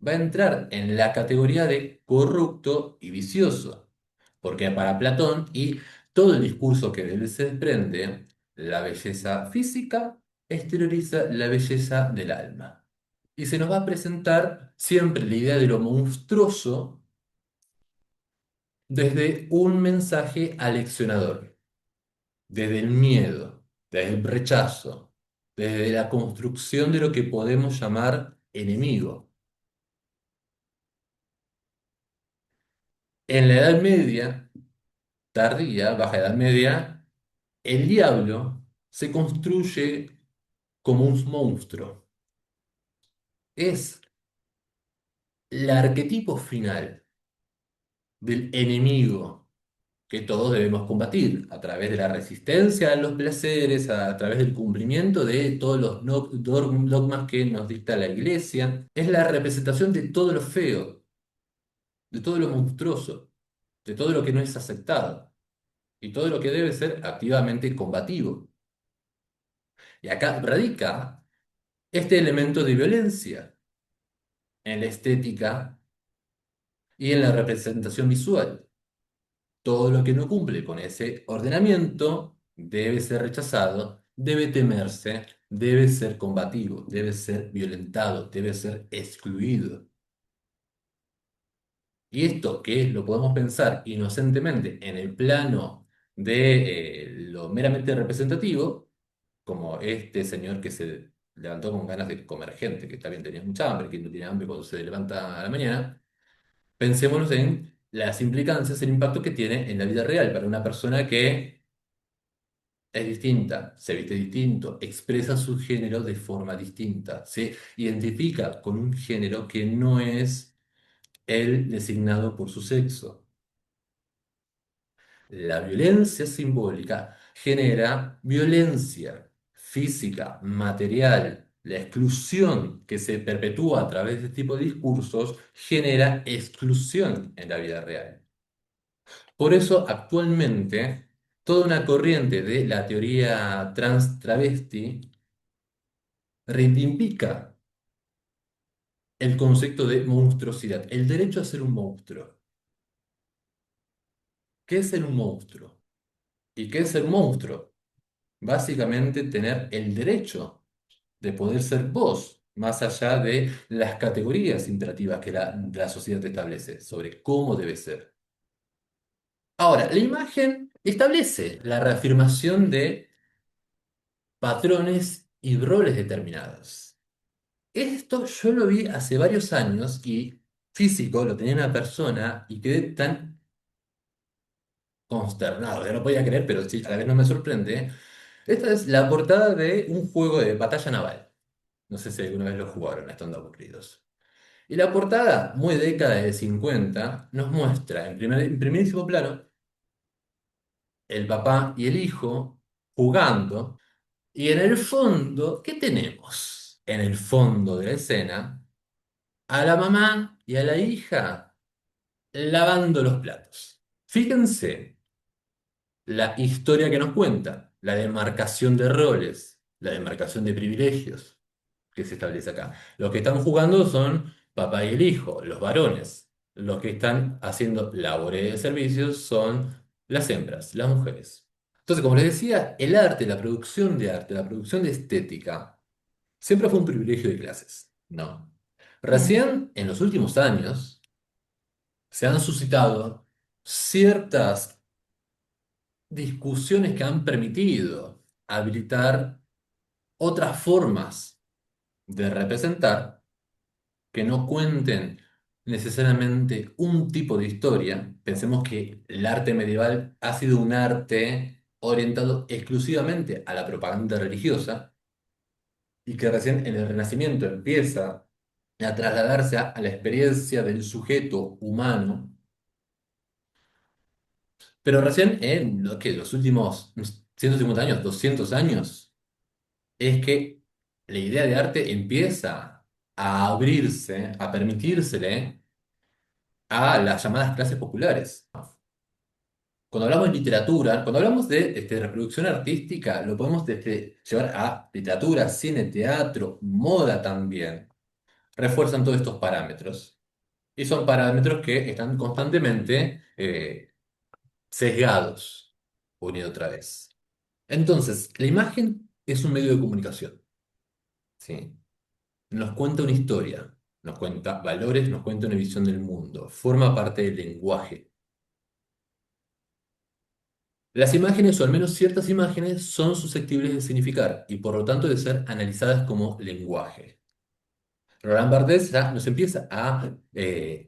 va a entrar en la categoría de corrupto y vicioso, porque para Platón y todo el discurso que de él se desprende, la belleza física exterioriza la belleza del alma. Y se nos va a presentar siempre la idea de lo monstruoso desde un mensaje aleccionador, desde el miedo, desde el rechazo, desde la construcción de lo que podemos llamar enemigo. En la Edad Media, tardía, Baja Edad Media, el diablo se construye como un monstruo. Es el arquetipo final del enemigo que todos debemos combatir a través de la resistencia a los placeres, a través del cumplimiento de todos los dogmas que nos dicta la iglesia. Es la representación de todo lo feo, de todo lo monstruoso, de todo lo que no es aceptado y todo lo que debe ser activamente combativo. Y acá radica este elemento de violencia en la estética y en la representación visual. Todo lo que no cumple con ese ordenamiento debe ser rechazado, debe temerse, debe ser combativo, debe ser violentado, debe ser excluido. Y esto que lo podemos pensar inocentemente en el plano de lo meramente representativo, como este señor que se levantó con ganas de comer gente, que también tenía mucha hambre, que no tiene hambre cuando se levanta a la mañana. Pensémonos en las implicancias, el impacto que tiene en la vida real para una persona que es distinta, se viste distinto, expresa su género de forma distinta, se identifica con un género que no es el designado por su sexo. La violencia simbólica genera violencia física, material. La exclusión que se perpetúa a través de este tipo de discursos genera exclusión en la vida real. Por eso, actualmente, toda una corriente de la teoría trans-travesti reivindica el concepto de monstruosidad, el derecho a ser un monstruo. ¿Qué es ser un monstruo? ¿Y qué es ser un monstruo? Básicamente tener el derecho de poder ser vos, más allá de las categorías imperativas que la sociedad te establece sobre cómo debe ser. Ahora, la imagen establece la reafirmación de patrones y roles determinados. Esto yo lo vi hace varios años y físico, lo tenía una persona y quedé tan consternado, yo no podía creer, pero sí, a la vez no me sorprende. Esta es la portada de un juego de batalla naval. No sé si alguna vez lo jugaron, estando aburridos. Y la portada, muy década de 50, nos muestra en primerísimo plano el papá y el hijo jugando, y en el fondo, ¿qué tenemos? En el fondo de la escena, a la mamá y a la hija lavando los platos. Fíjense la historia que nos cuenta, la demarcación de roles, la demarcación de privilegios que se establece acá. Los que están jugando son papá y el hijo, los varones. Los que están haciendo labores de servicios son las hembras, las mujeres. Entonces, como les decía, el arte, la producción de estética, siempre fue un privilegio de clases. No. Mm, Recién en los últimos años se han suscitado ciertas discusiones que han permitido habilitar otras formas de representar que no cuenten necesariamente un tipo de historia. Pensemos que el arte medieval ha sido un arte orientado exclusivamente a la propaganda religiosa y que recién en el Renacimiento empieza a trasladarse a la experiencia del sujeto humano, pero recién en los últimos 150 años, 200 años, es que la idea de arte empieza a abrirse, a permitírsele a las llamadas clases populares. Cuando hablamos de literatura, cuando hablamos de reproducción artística, lo podemos llevar a literatura, cine, teatro, moda también. Refuerzan todos estos parámetros. Y son parámetros que están constantemente sesgados, una y otra vez. Entonces, la imagen es un medio de comunicación, ¿sí? Nos cuenta una historia, nos cuenta valores, nos cuenta una visión del mundo, forma parte del lenguaje. Las imágenes, o al menos ciertas imágenes, son susceptibles de significar y por lo tanto de ser analizadas como lenguaje. Roland Barthes ya nos empieza a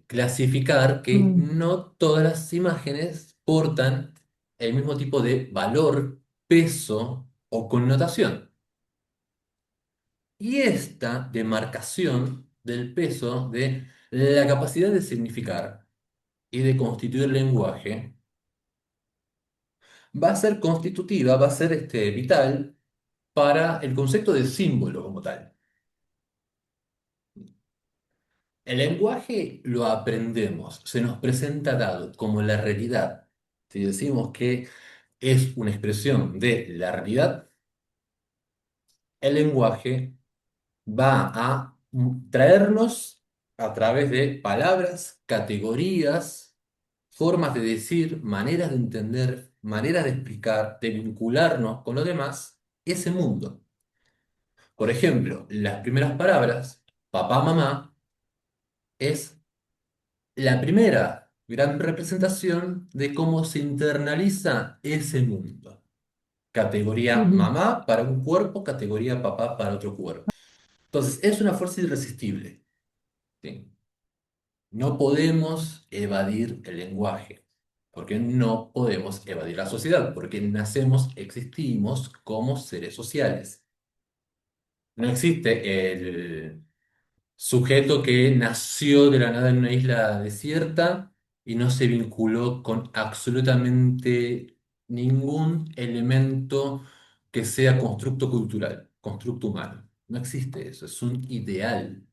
clasificar que mm, no todas las imágenes portan el mismo tipo de valor, peso o connotación. Y esta demarcación del peso de la capacidad de significar y de constituir lenguaje va a ser constitutiva, va a ser vital para el concepto de símbolo como tal. El lenguaje lo aprendemos, se nos presenta dado como la realidad. Si decimos que es una expresión de la realidad, el lenguaje va a traernos a través de palabras, categorías, formas de decir, maneras de entender, maneras de explicar, de vincularnos con los demás, ese mundo. Por ejemplo, las primeras palabras, papá, mamá, es la primera gran representación de cómo se internaliza ese mundo. Categoría ujú. mamá para un cuerpo, categoría papá para otro cuerpo. Entonces, es una fuerza irresistible, ¿sí? No podemos evadir el lenguaje, porque no podemos evadir la sociedad, porque nacemos, existimos como seres sociales. No existe el sujeto que nació de la nada en una isla desierta y no se vinculó con absolutamente ningún elemento que sea constructo cultural, constructo humano. No existe eso, es un ideal.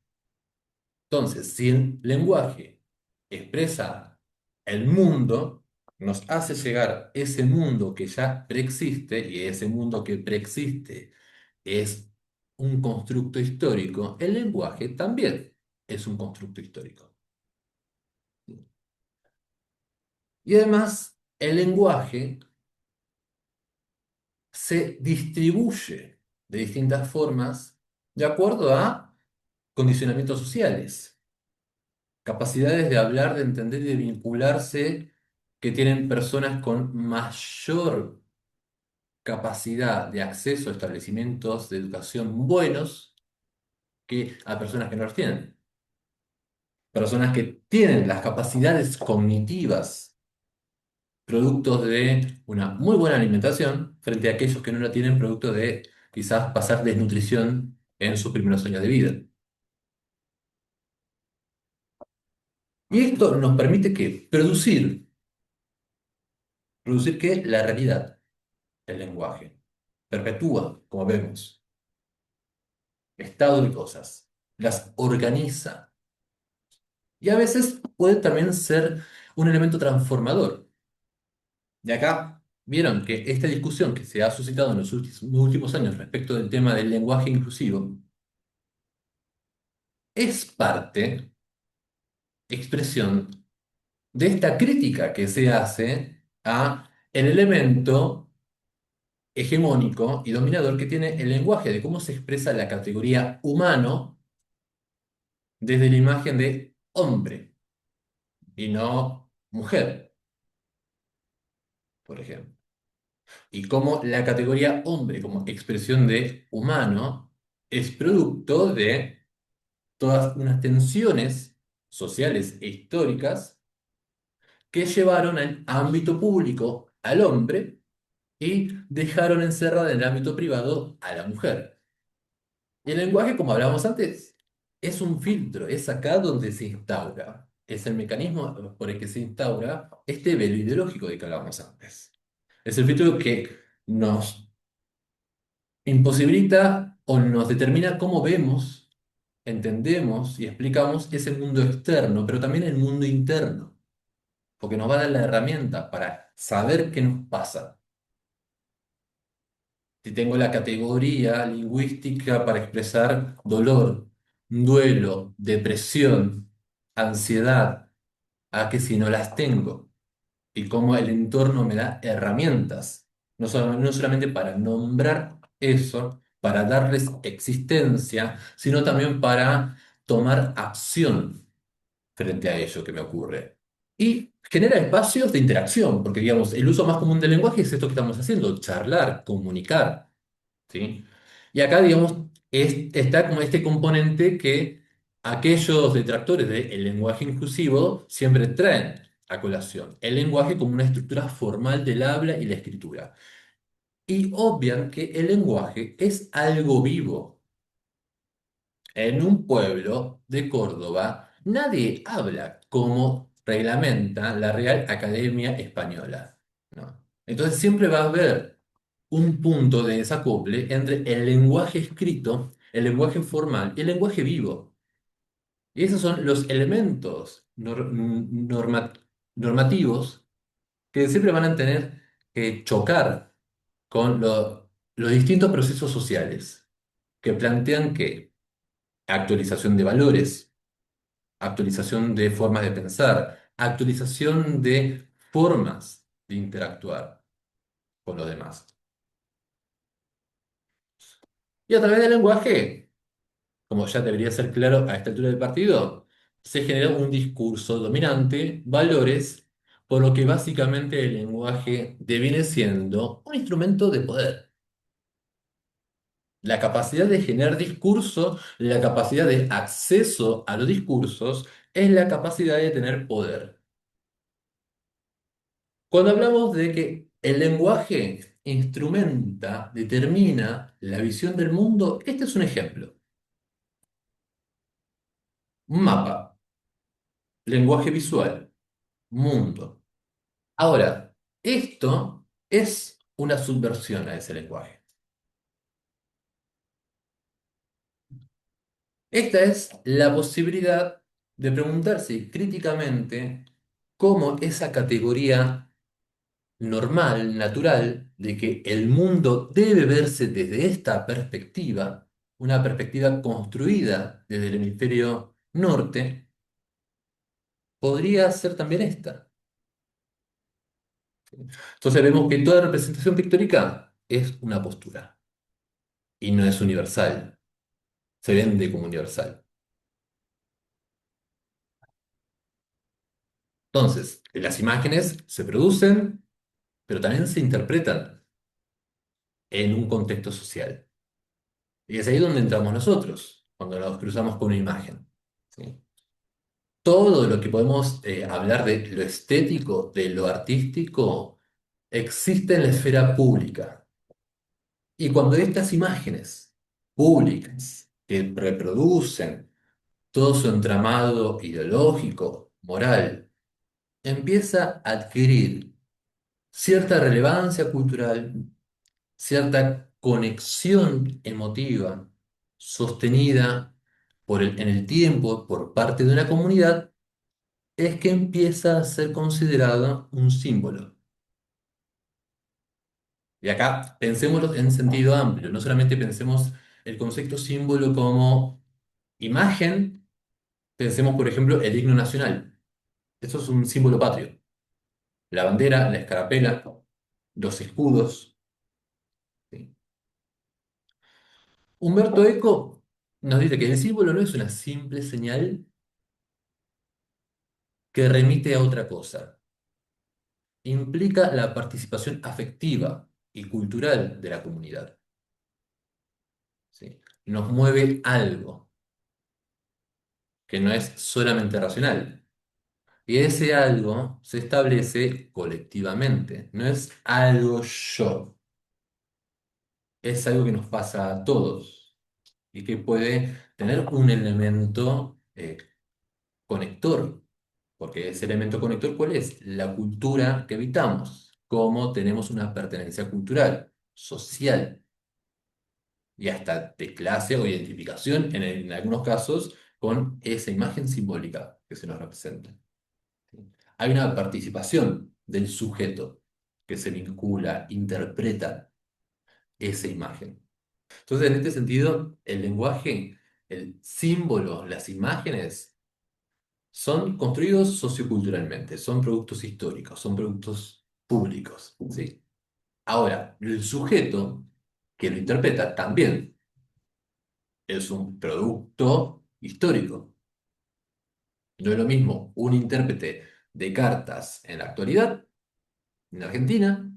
Entonces, si el lenguaje expresa el mundo, nos hace llegar ese mundo que ya preexiste, y ese mundo que preexiste es un constructo histórico, el lenguaje también es un constructo histórico. Y además, el lenguaje se distribuye de distintas formas de acuerdo a condicionamientos sociales, capacidades de hablar, de entender y de vincularse que tienen personas con mayor capacidad de acceso a establecimientos de educación buenos que a personas que no los tienen. Personas que tienen las capacidades cognitivas productos de una muy buena alimentación frente a aquellos que no la tienen producto de quizás pasar desnutrición en sus primeros años de vida. Y esto nos permite que producir ¿Producir qué? La realidad, el lenguaje. Perpetúa, como vemos, estado de cosas, las organiza y a veces puede también ser un elemento transformador. De acá, vieron que esta discusión que se ha suscitado en los últimos años respecto del tema del lenguaje inclusivo es parte, expresión de esta crítica que se hace a el elemento hegemónico y dominador que tiene el lenguaje, de cómo se expresa la categoría humano desde la imagen de hombre y no mujer, por ejemplo. Y cómo la categoría hombre como expresión de humano es producto de todas unas tensiones sociales e históricas que llevaron al ámbito público al hombre y dejaron encerrada en el ámbito privado a la mujer. Y el lenguaje, como hablábamos antes, es un filtro, es acá donde se instaura, es el mecanismo por el que se instaura este velo ideológico de que hablábamos antes. Es el filtro que nos imposibilita o nos determina cómo vemos, entendemos y explicamos ese mundo externo, pero también el mundo interno, porque nos va a dar la herramienta para saber qué nos pasa. Si tengo la categoría lingüística para expresar dolor, duelo, depresión, ansiedad, a que si no las tengo y cómo el entorno me da herramientas, no solamente para nombrar eso, para darles existencia, sino también para tomar acción frente a ello que me ocurre. Y genera espacios de interacción, porque digamos, el uso más común del lenguaje es esto que estamos haciendo, charlar, comunicar, ¿sí? Y acá, digamos, está como este componente que aquellos detractores del lenguaje inclusivo siempre traen a colación. El lenguaje como una estructura formal del habla y la escritura. Y obvian que el lenguaje es algo vivo. En un pueblo de Córdoba, nadie habla como reglamenta la Real Academia Española, ¿no? Entonces siempre va a haber un punto de desacople entre el lenguaje escrito, el lenguaje formal y el lenguaje vivo. Y esos son los elementos normativos que siempre van a tener que chocar con los distintos procesos sociales que plantean que actualización de valores, actualización de formas de pensar, actualización de formas de interactuar con los demás. Y a través del lenguaje, como ya debería ser claro a esta altura del partido, se genera un discurso dominante, valores, por lo que básicamente el lenguaje deviene siendo un instrumento de poder. La capacidad de generar discurso, la capacidad de acceso a los discursos, es la capacidad de tener poder. Cuando hablamos de que el lenguaje instrumenta, determina la visión del mundo, este es un ejemplo. Un mapa, lenguaje visual, mundo. Ahora, esto es una subversión a ese lenguaje. Esta es la posibilidad de preguntarse críticamente cómo esa categoría normal, natural, de que el mundo debe verse desde esta perspectiva, una perspectiva construida desde el hemisferio norte, podría ser también esta. Entonces vemos que toda representación pictórica es una postura y no es universal, se vende como universal. Entonces, las imágenes se producen, pero también se interpretan en un contexto social. Y es ahí donde entramos nosotros, cuando nos cruzamos con una imagen. ¿Sí? Todo lo que podemos hablar de lo estético, de lo artístico, existe en la esfera pública. Y cuando estas imágenes públicas que reproducen todo su entramado ideológico, moral, empieza a adquirir cierta relevancia cultural, cierta conexión emotiva sostenida en el tiempo por parte de una comunidad, es que empieza a ser considerado un símbolo. Y acá pensémoslo en sentido amplio, no solamente pensemos el concepto símbolo como imagen, pensemos por ejemplo el himno nacional. Eso es un símbolo patrio. La bandera, la escarapela, los escudos. ¿Sí? Humberto Eco nos dice que el símbolo no es una simple señal que remite a otra cosa. Implica la participación afectiva y cultural de la comunidad. ¿Sí? Nos mueve algo que no es solamente racional. Y ese algo se establece colectivamente. No es algo yo. Es algo que nos pasa a todos y que puede tener un elemento conector. Porque ese elemento conector, ¿cuál es? La cultura que habitamos. Cómo tenemos una pertenencia cultural, social y hasta de clase o identificación, en algunos casos, con esa imagen simbólica que se nos representa. ¿Sí? Hay una participación del sujeto que se vincula, interpreta esa imagen. Entonces, en este sentido, el lenguaje, el símbolo, las imágenes son construidos socioculturalmente, son productos históricos, son productos públicos, ¿sí? Ahora, el sujeto que lo interpreta también es un producto histórico. No es lo mismo un intérprete de cartas en la actualidad, en Argentina,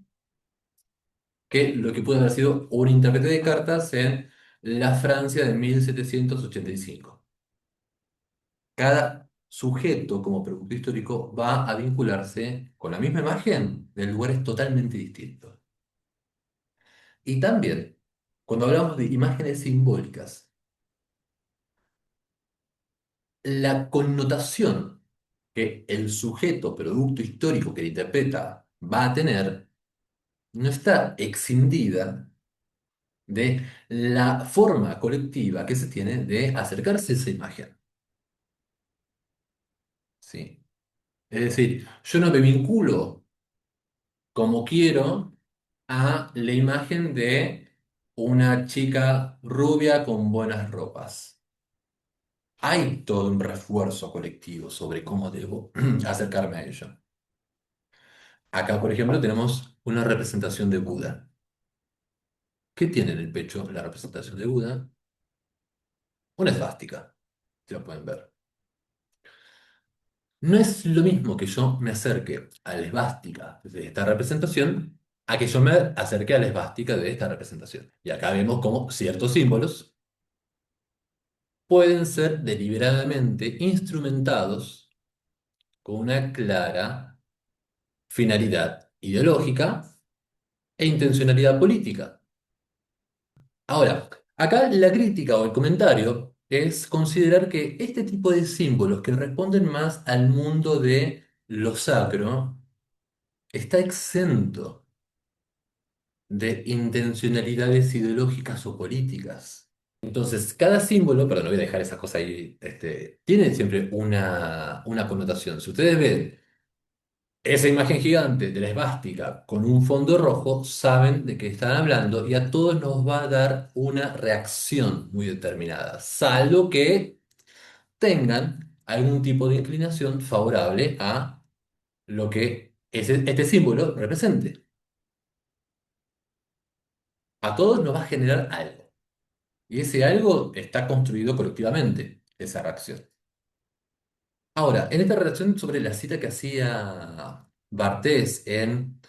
que lo que puede haber sido un intérprete de cartas en la Francia de 1785. Cada sujeto como producto histórico va a vincularse con la misma imagen de lugares totalmente distintos. Y también, cuando hablamos de imágenes simbólicas, la connotación que el sujeto producto histórico que la interpreta va a tener no está escindida de la forma colectiva que se tiene de acercarse a esa imagen. ¿Sí? Es decir, yo no me vinculo como quiero a la imagen de una chica rubia con buenas ropas. Hay todo un refuerzo colectivo sobre cómo debo acercarme a ello. Acá, por ejemplo, tenemos una representación de Buda. ¿Qué tiene en el pecho la representación de Buda? Una esvástica, si lo pueden ver. No es lo mismo que yo me acerque a la esvástica de esta representación a que yo me acerque a la esvástica de esta representación. Y acá vemos cómo ciertos símbolos pueden ser deliberadamente instrumentados con una clara finalidad ideológica e intencionalidad política. Ahora, acá la crítica o el comentario es considerar que este tipo de símbolos que responden más al mundo de lo sacro está exento de intencionalidades ideológicas o políticas. Entonces, cada símbolo, perdón, no voy a dejar esa cosa ahí, tiene siempre una connotación. Si ustedes ven esa imagen gigante de la esvástica con un fondo rojo, saben de qué están hablando y a todos nos va a dar una reacción muy determinada, salvo que tengan algún tipo de inclinación favorable a lo que este símbolo represente. A todos nos va a generar algo. Y ese algo está construido colectivamente, esa reacción. Ahora, en esta reacción sobre la cita que hacía Bartés en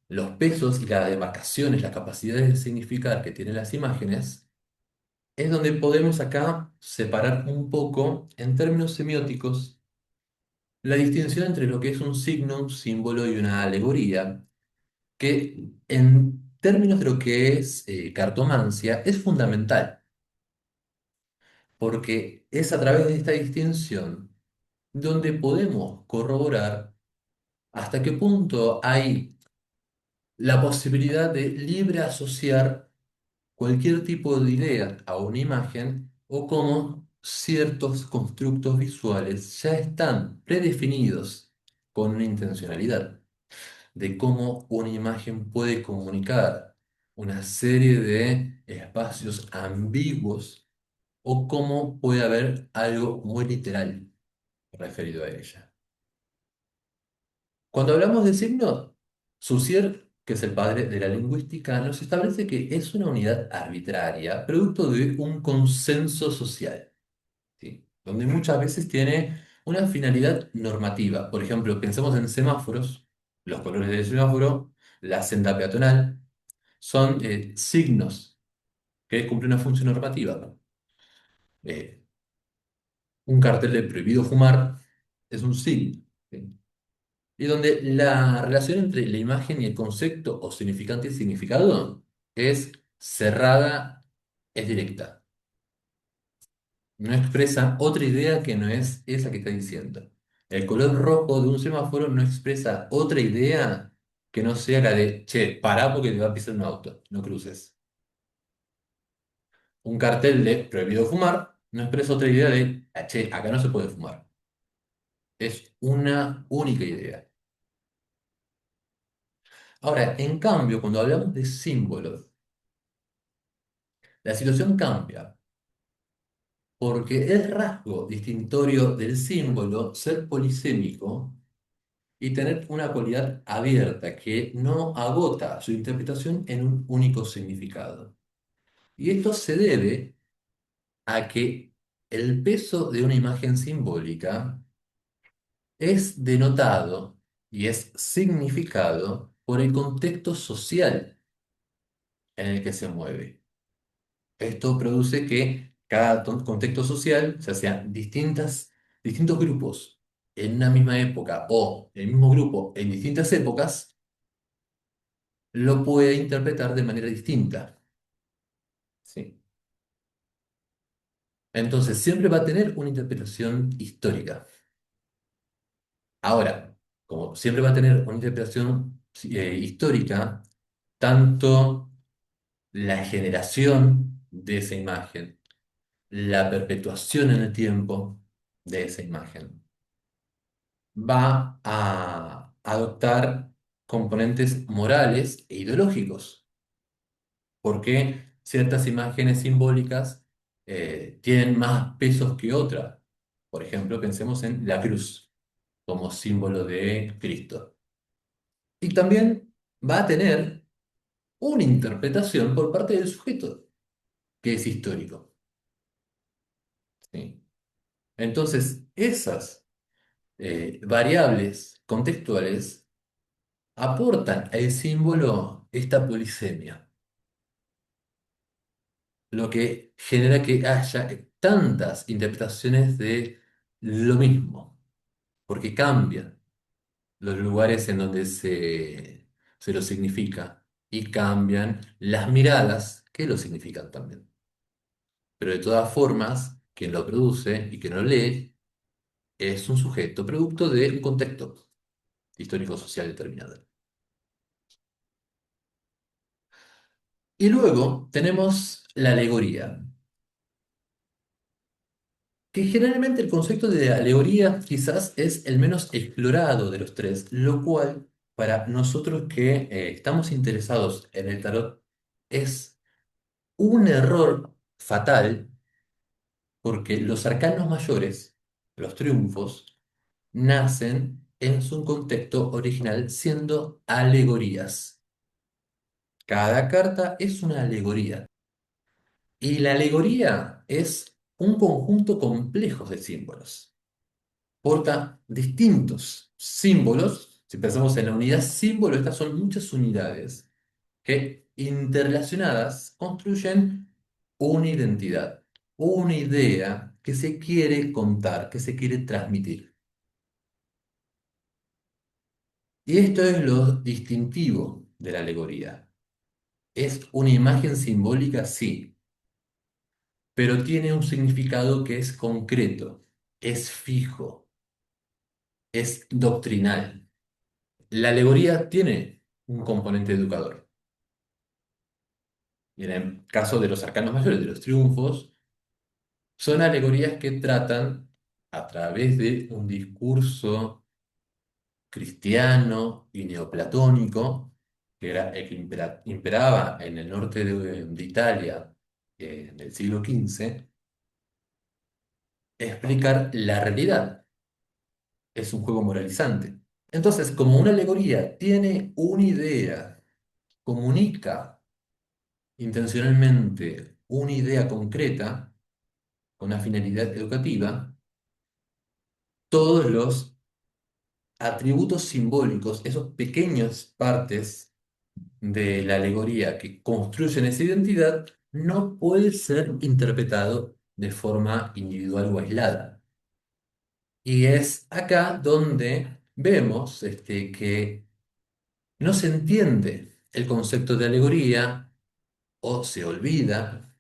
los pesos y las demarcaciones, las capacidades de significar que tienen las imágenes, es donde podemos acá separar un poco, en términos semióticos, la distinción entre lo que es un signo, un símbolo y una alegoría, que en términos de lo que es cartomancia es fundamental, porque es a través de esta distinción donde podemos corroborar hasta qué punto hay la posibilidad de libre asociar cualquier tipo de idea a una imagen o cómo ciertos constructos visuales ya están predefinidos con una intencionalidad de cómo una imagen puede comunicar una serie de espacios ambiguos o cómo puede haber algo muy literal referido a ella. Cuando hablamos de signo, Saussure, que es el padre de la lingüística, nos establece que es una unidad arbitraria, producto de un consenso social, ¿sí? Donde muchas veces tiene una finalidad normativa. Por ejemplo, pensemos en semáforos, los colores del semáforo, la senda peatonal, son signos que cumplen una función normativa, ¿no? Eh, un cartel de prohibido fumar es un signo, ¿sí? Y donde la relación entre la imagen y el concepto o significante y significado es cerrada, es directa. No expresa otra idea que no es esa que está diciendo. El color rojo de un semáforo no expresa otra idea que no sea la de, che, pará porque te va a pisar un auto, no cruces. Un cartel de prohibido fumar no expresa otra idea de, "Ah, che, acá no se puede fumar". Es una única idea. Ahora, en cambio, cuando hablamos de símbolos, la situación cambia, porque es rasgo distintorio del símbolo ser polisémico y tener una cualidad abierta que no agota su interpretación en un único significado. Y esto se debe a que el peso de una imagen simbólica es denotado y es significado por el contexto social en el que se mueve. Esto produce que cada contexto social, o sea, distintos grupos en una misma época o el mismo grupo en distintas épocas, lo puede interpretar de manera distinta, ¿sí? Entonces, siempre va a tener una interpretación histórica. Ahora, como siempre va a tener una interpretación histórica, tanto la generación de esa imagen, la perpetuación en el tiempo de esa imagen va a adoptar componentes morales e ideológicos, porque ciertas imágenes simbólicas tienen más pesos que otras. Por ejemplo, pensemos en la cruz como símbolo de Cristo. Y también va a tener una interpretación por parte del sujeto, que es histórico, ¿sí? Entonces, esas variables contextuales aportan al símbolo esta polisemia, lo que genera que haya tantas interpretaciones de lo mismo, porque cambian los lugares en donde se lo significa y cambian las miradas que lo significan también. Pero de todas formas, quien lo produce y quien lo lee es un sujeto producto de un contexto histórico-social determinado. Y luego tenemos la alegoría, que generalmente el concepto de alegoría quizás es el menos explorado de los tres, lo cual para nosotros que estamos interesados en el tarot es un error fatal porque los arcanos mayores, los triunfos, nacen en su contexto original siendo alegorías. Cada carta es una alegoría. Y la alegoría es un conjunto complejo de símbolos. Porta distintos símbolos. Si pensamos en la unidad símbolo, estas son muchas unidades que interrelacionadas construyen una identidad, una idea que se quiere contar, que se quiere transmitir. Y esto es lo distintivo de la alegoría. Es una imagen simbólica, sí, pero tiene un significado que es concreto, es fijo, es doctrinal. La alegoría tiene un componente educador. Y en el caso de los arcanos mayores, de los triunfos, son alegorías que tratan a través de un discurso cristiano y neoplatónico, que era el que imperaba en el norte de Italia en el siglo XV, explicar la realidad. Es un juego moralizante. Entonces, como una alegoría tiene una idea, comunica intencionalmente una idea concreta con una finalidad educativa, todos los atributos simbólicos, esos pequeñas partes de la alegoría que construyen esa identidad, no puede ser interpretado de forma individual o aislada. Y es acá donde vemos que no se entiende el concepto de alegoría o se olvida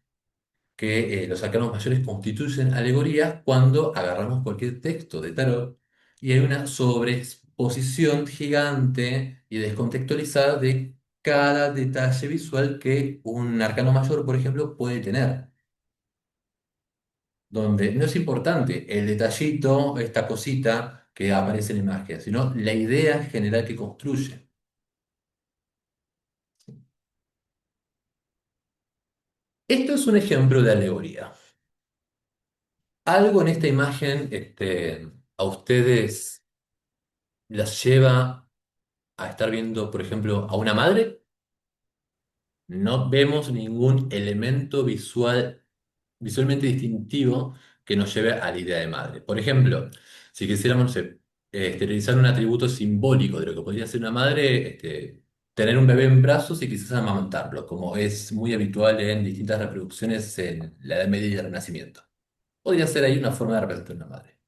que los arcanos mayores constituyen alegorías cuando agarramos cualquier texto de tarot y hay una sobreexposición gigante y descontextualizada de cada detalle visual que un arcano mayor, por ejemplo, puede tener. Donde no es importante el detallito, esta cosita que aparece en la imagen, sino la idea general que construye. Esto es un ejemplo de alegoría. Algo en esta imagen a ustedes las lleva a estar viendo, por ejemplo, a una madre. No vemos ningún elemento visualmente distintivo que nos lleve a la idea de madre. Por ejemplo, si quisiéramos, no sé, esterilizar un atributo simbólico de lo que podría ser una madre, tener un bebé en brazos y quizás amamantarlo, como es muy habitual en distintas reproducciones en la Edad Media y el Renacimiento. Podría ser ahí una forma de representar una madre.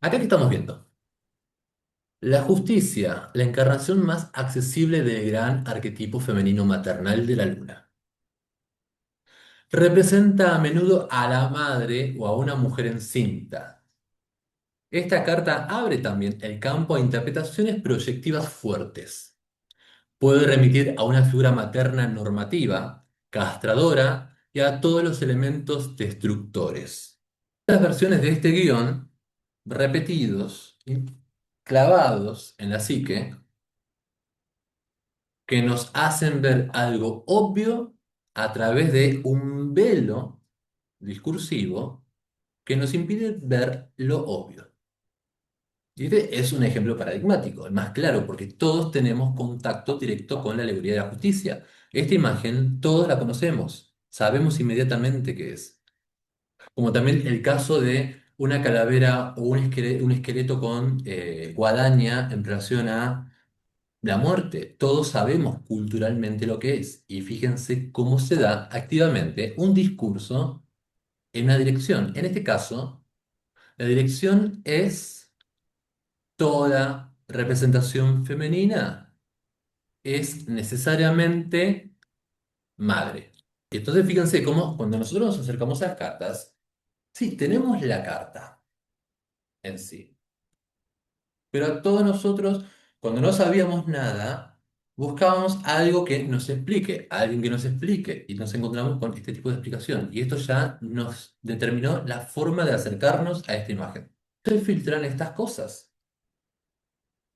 Acá que estamos viendo. La justicia, la encarnación más accesible del gran arquetipo femenino maternal de la luna. Representa a menudo a la madre o a una mujer encinta. Esta carta abre también el campo a interpretaciones proyectivas fuertes. Puede remitir a una figura materna normativa, castradora y a todos los elementos destructores. Las versiones de este guión, repetidos y clavados en la psique, que nos hacen ver algo obvio a través de un velo discursivo que nos impide ver lo obvio. Y este es un ejemplo paradigmático, el más claro, porque todos tenemos contacto directo con la alegoría de la justicia. Esta imagen todos la conocemos, sabemos inmediatamente qué es. Como también el caso de una calavera o un esqueleto con guadaña en relación a la muerte. Todos sabemos culturalmente lo que es. Y fíjense cómo se da activamente un discurso en una dirección. En este caso, la dirección es toda representación femenina es necesariamente madre. Entonces fíjense cómo cuando nosotros nos acercamos a las cartas, sí, tenemos la carta en sí, pero todos nosotros, cuando no sabíamos nada, buscábamos algo que nos explique, alguien que nos explique, y nos encontramos con este tipo de explicación. Y esto ya nos determinó la forma de acercarnos a esta imagen. Se filtran estas cosas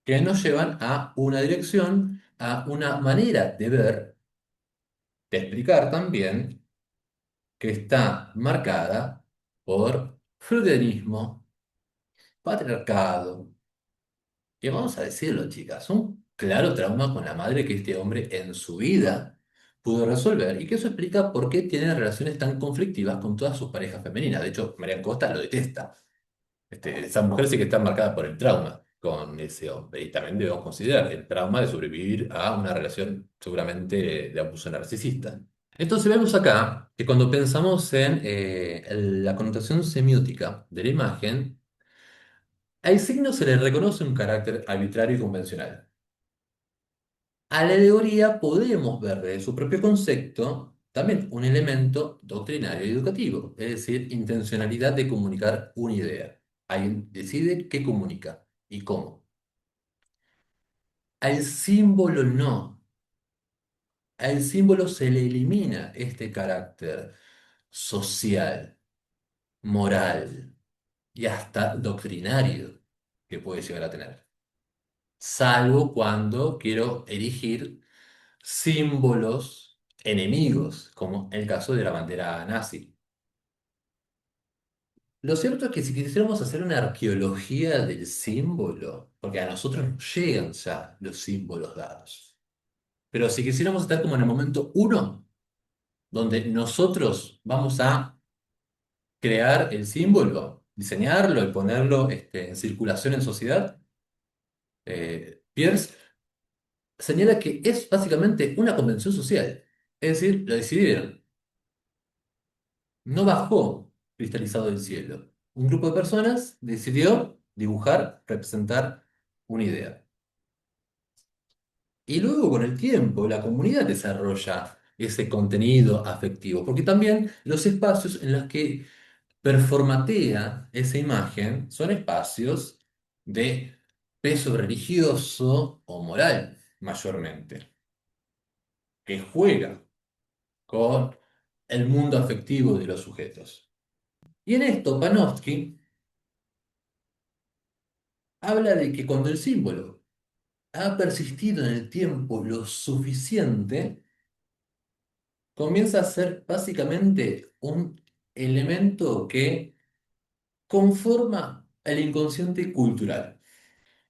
que nos llevan a una dirección, a una manera de ver, de explicar también, que está marcada por freudianismo, patriarcado, y vamos a decirlo, chicas, un claro trauma con la madre que este hombre en su vida pudo resolver, y que eso explica por qué tiene relaciones tan conflictivas con todas sus parejas femeninas. De hecho, Marian Costa lo detesta. Esa mujer sí que está marcada por el trauma con ese hombre. Y también debemos considerar el trauma de sobrevivir a una relación seguramente de abuso narcisista. Entonces vemos acá que cuando pensamos en la connotación semiótica de la imagen, al signo se le reconoce un carácter arbitrario y convencional. A la alegoría podemos ver desde su propio concepto también un elemento doctrinario y educativo, es decir, intencionalidad de comunicar una idea. Alguien decide qué comunica y cómo. Al símbolo no. Al símbolo se le elimina este carácter social, moral y hasta doctrinario que puede llegar a tener. Salvo cuando quiero erigir símbolos enemigos, como el caso de la bandera nazi. Lo cierto es que si quisiéramos hacer una arqueología del símbolo, porque a nosotros nos llegan ya los símbolos dados, pero si quisiéramos estar como en el momento uno, donde nosotros vamos a crear el símbolo, diseñarlo y ponerlo en circulación en sociedad, Pierce señala que es básicamente una convención social. Es decir, lo decidieron. No bajó cristalizado del cielo. Un grupo de personas decidió dibujar, representar una idea. Y luego con el tiempo la comunidad desarrolla ese contenido afectivo, porque también los espacios en los que performatea esa imagen son espacios de peso religioso o moral, mayormente, que juega con el mundo afectivo de los sujetos. Y en esto Panofsky habla de que cuando el símbolo ha persistido en el tiempo lo suficiente, comienza a ser básicamente un elemento que conforma el inconsciente cultural.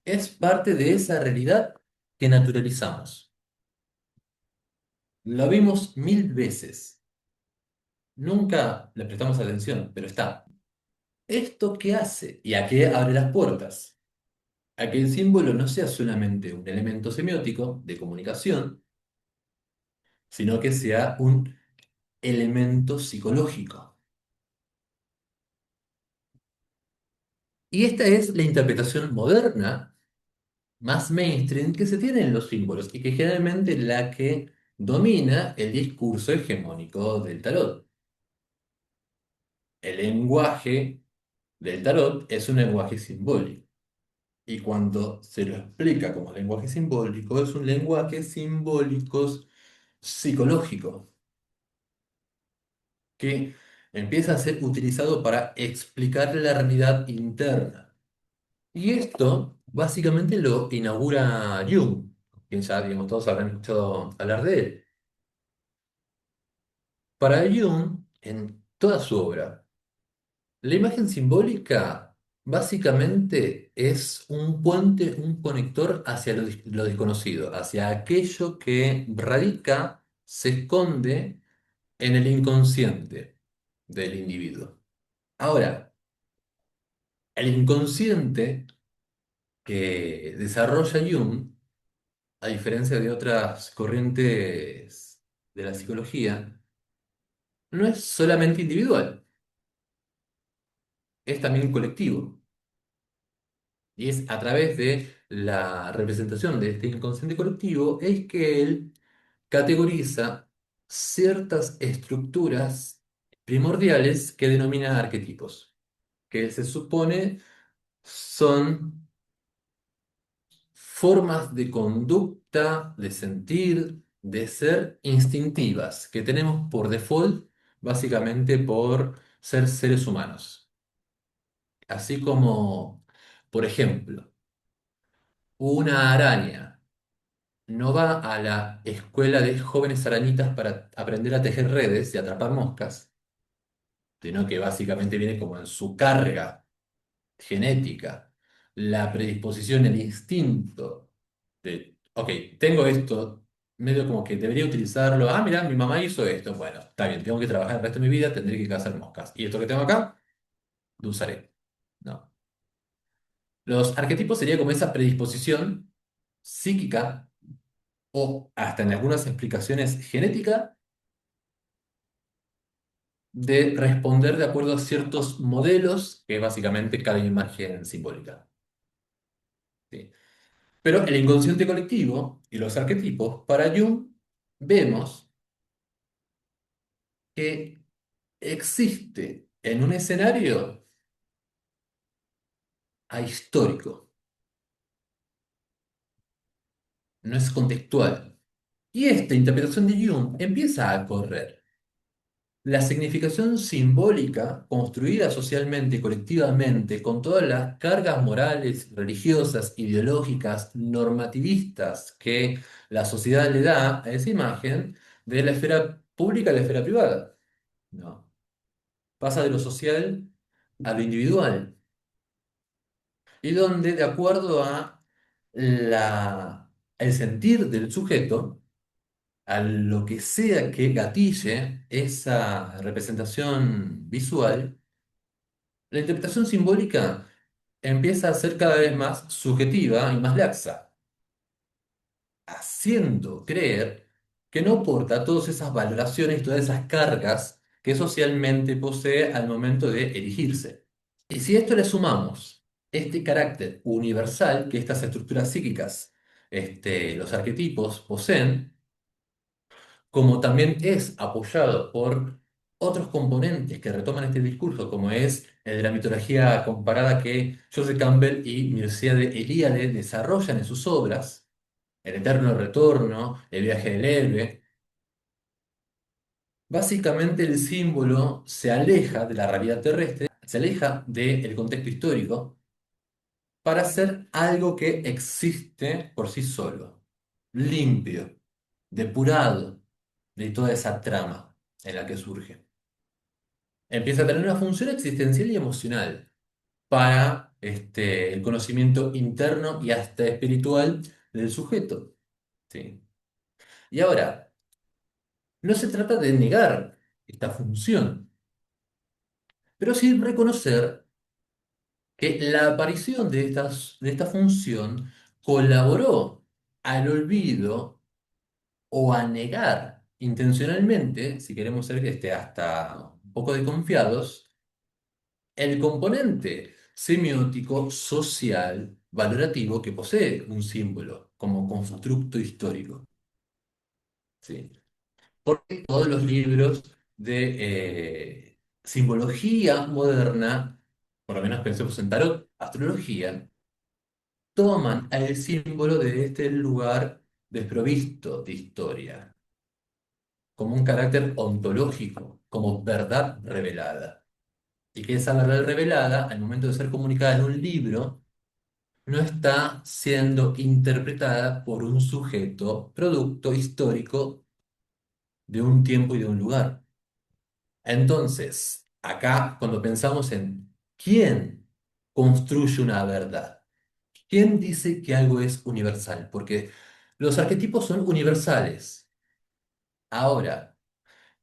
Es parte de esa realidad que naturalizamos. Lo vimos mil veces. Nunca le prestamos atención, pero está. ¿Esto qué hace? ¿Y a qué abre las puertas? A que el símbolo no sea solamente un elemento semiótico de comunicación, sino que sea un elemento psicológico. Y esta es la interpretación moderna, más mainstream, que se tiene en los símbolos y que generalmente la que domina el discurso hegemónico del tarot. El lenguaje del tarot es un lenguaje simbólico. Y cuando se lo explica como lenguaje simbólico, es un lenguaje simbólico psicológico que empieza a ser utilizado para explicar la realidad interna. Y esto básicamente lo inaugura Jung, quien ya, digamos, todos habrán escuchado hablar de él. Para Jung, en toda su obra, la imagen simbólica básicamente es un puente, un conector hacia lo desconocido, hacia aquello que radica, se esconde en el inconsciente del individuo. Ahora, el inconsciente que desarrolla Jung, a diferencia de otras corrientes de la psicología, no es solamente individual, es también colectivo. Y es a través de la representación de este inconsciente colectivo es que él categoriza ciertas estructuras primordiales que denomina arquetipos, que se supone son formas de conducta, de sentir, de ser instintivas, que tenemos por default, básicamente por ser seres humanos. Así como, por ejemplo, una araña no va a la escuela de jóvenes arañitas para aprender a tejer redes y atrapar moscas, sino que básicamente viene como en su carga genética, la predisposición, el instinto de, ok, tengo esto, medio como que debería utilizarlo, ah, mira, mi mamá hizo esto, bueno, está bien, tengo que trabajar el resto de mi vida, tendré que cazar moscas. Y esto que tengo acá, lo usaré. No. Los arquetipos sería como esa predisposición psíquica o hasta en algunas explicaciones genética de responder de acuerdo a ciertos modelos, que es básicamente cada imagen simbólica. ¿Sí? Pero el inconsciente colectivo y los arquetipos, para Jung, vemos que existe en un escenario ahistórico. no es contextual. Y esta interpretación de Jung empieza a correr. La significación simbólica, construida socialmente y colectivamente, con todas las cargas morales, religiosas, ideológicas, normativistas que la sociedad le da a esa imagen, de la esfera pública a la esfera privada. No. Pasa de lo social a lo individual. Y donde, de acuerdo a el sentir del sujeto, a lo que sea que gatille esa representación visual, la interpretación simbólica empieza a ser cada vez más subjetiva y más laxa, haciendo creer que no porta todas esas valoraciones, todas esas cargas que socialmente posee al momento de erigirse. Y si a esto le sumamos este carácter universal que estas estructuras psíquicas, los arquetipos poseen, como también es apoyado por otros componentes que retoman este discurso, como es el de la mitología comparada que Joseph Campbell y Mircea de Eliade desarrollan en sus obras, El Eterno Retorno, El Viaje del Héroe. Básicamente el símbolo se aleja de la realidad terrestre, se aleja del contexto histórico para ser algo que existe por sí solo, limpio, depurado de toda esa trama en la que surge. Empieza a tener una función existencial y emocional para el conocimiento interno y hasta espiritual del sujeto. ¿Sí? Y ahora, no se trata de negar esta función, pero sí reconocer que la aparición de esta función colaboró al olvido o a negar intencionalmente, si queremos ser hasta un poco desconfiados, el componente semiótico, social, valorativo que posee un símbolo como constructo histórico. ¿Sí? Porque todos los libros de simbología moderna, por lo menos pensemos en tarot, astrología, toman al símbolo de este lugar desprovisto de historia, como un carácter ontológico, como verdad revelada. Y que esa verdad revelada, al momento de ser comunicada en un libro, no está siendo interpretada por un sujeto, producto histórico de un tiempo y de un lugar. Entonces, acá, cuando pensamos en quién construye una verdad, quién dice que algo es universal, porque los arquetipos son universales. Ahora,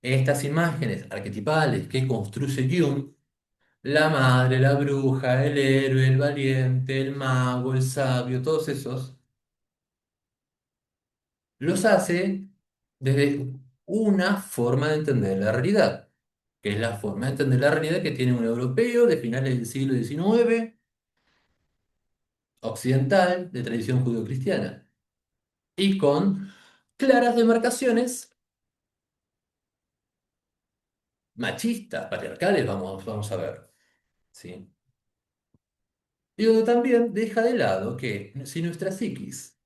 estas imágenes arquetipales que construye Jung, la madre, la bruja, el héroe, el valiente, el mago, el sabio, todos esos, los hace desde una forma de entender la realidad, que es la forma de entender la realidad que tiene un europeo de finales del siglo XIX, occidental, de tradición judeocristiana, y con claras demarcaciones machistas, patriarcales, vamos a ver. ¿Sí? Y donde también deja de lado que si nuestra psiquis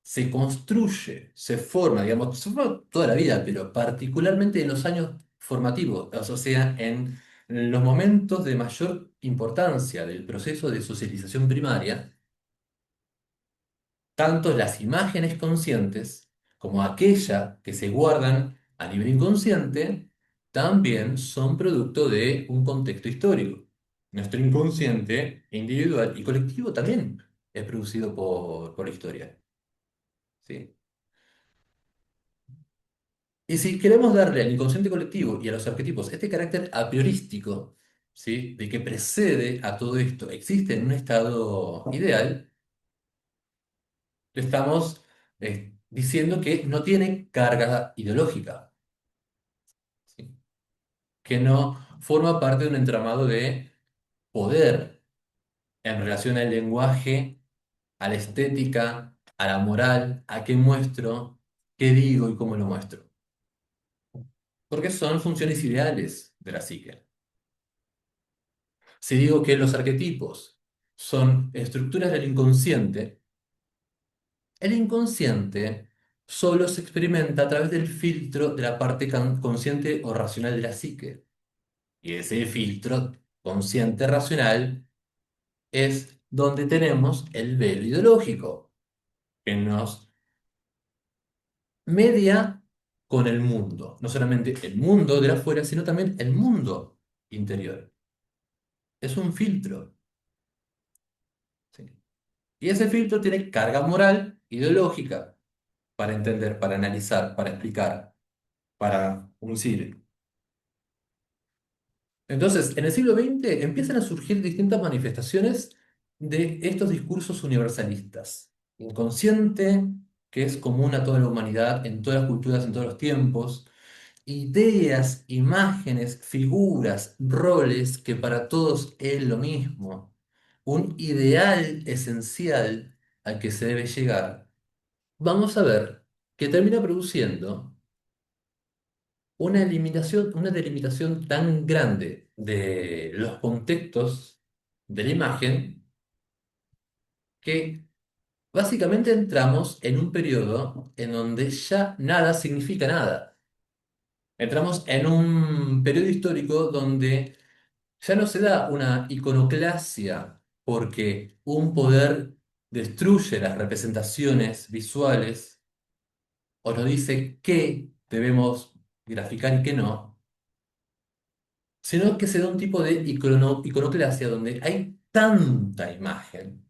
se construye, se forma, digamos, se forma toda la vida, pero particularmente en los años formativos, o sea, en los momentos de mayor importancia del proceso de socialización primaria, tanto las imágenes conscientes como aquellas que se guardan a nivel inconsciente, también son producto de un contexto histórico. Nuestro inconsciente individual y colectivo también es producido por la historia. ¿Sí? Y si queremos darle al inconsciente colectivo y a los arquetipos este carácter a priorístico, ¿sí? De que precede a todo esto, existe en un estado ideal, le estamos diciendo que no tiene carga ideológica, ¿sí? Que no forma parte de un entramado de poder en relación al lenguaje, a la estética, a la moral, a qué muestro, qué digo y cómo lo muestro. Porque son funciones ideales de la psique. Si digo que los arquetipos son estructuras del inconsciente, El inconsciente solo se experimenta a través del filtro de la parte consciente o racional de la psique. Y ese filtro consciente racional es donde tenemos el velo ideológico, que nos media con el mundo. No solamente el mundo de afuera, sino también el mundo interior. Es un filtro. ¿Sí? Y ese filtro tiene carga moral, ideológica, para entender, para analizar, para explicar, para uncir. Entonces, en el siglo XX empiezan a surgir distintas manifestaciones de estos discursos universalistas. Inconsciente, que es común a toda la humanidad, en todas las culturas, en todos los tiempos. Ideas, imágenes, figuras, roles que para todos es lo mismo. Un ideal esencial al que se debe llegar. Vamos a ver que termina produciendo una delimitación tan grande de los contextos de la imagen que básicamente entramos en un periodo en donde ya nada significa nada. Entramos en un periodo histórico donde ya no se da una iconoclasia porque un poder destruye las representaciones visuales o nos dice qué debemos graficar y qué no, sino que se da un tipo de iconoclasia donde hay tanta imagen,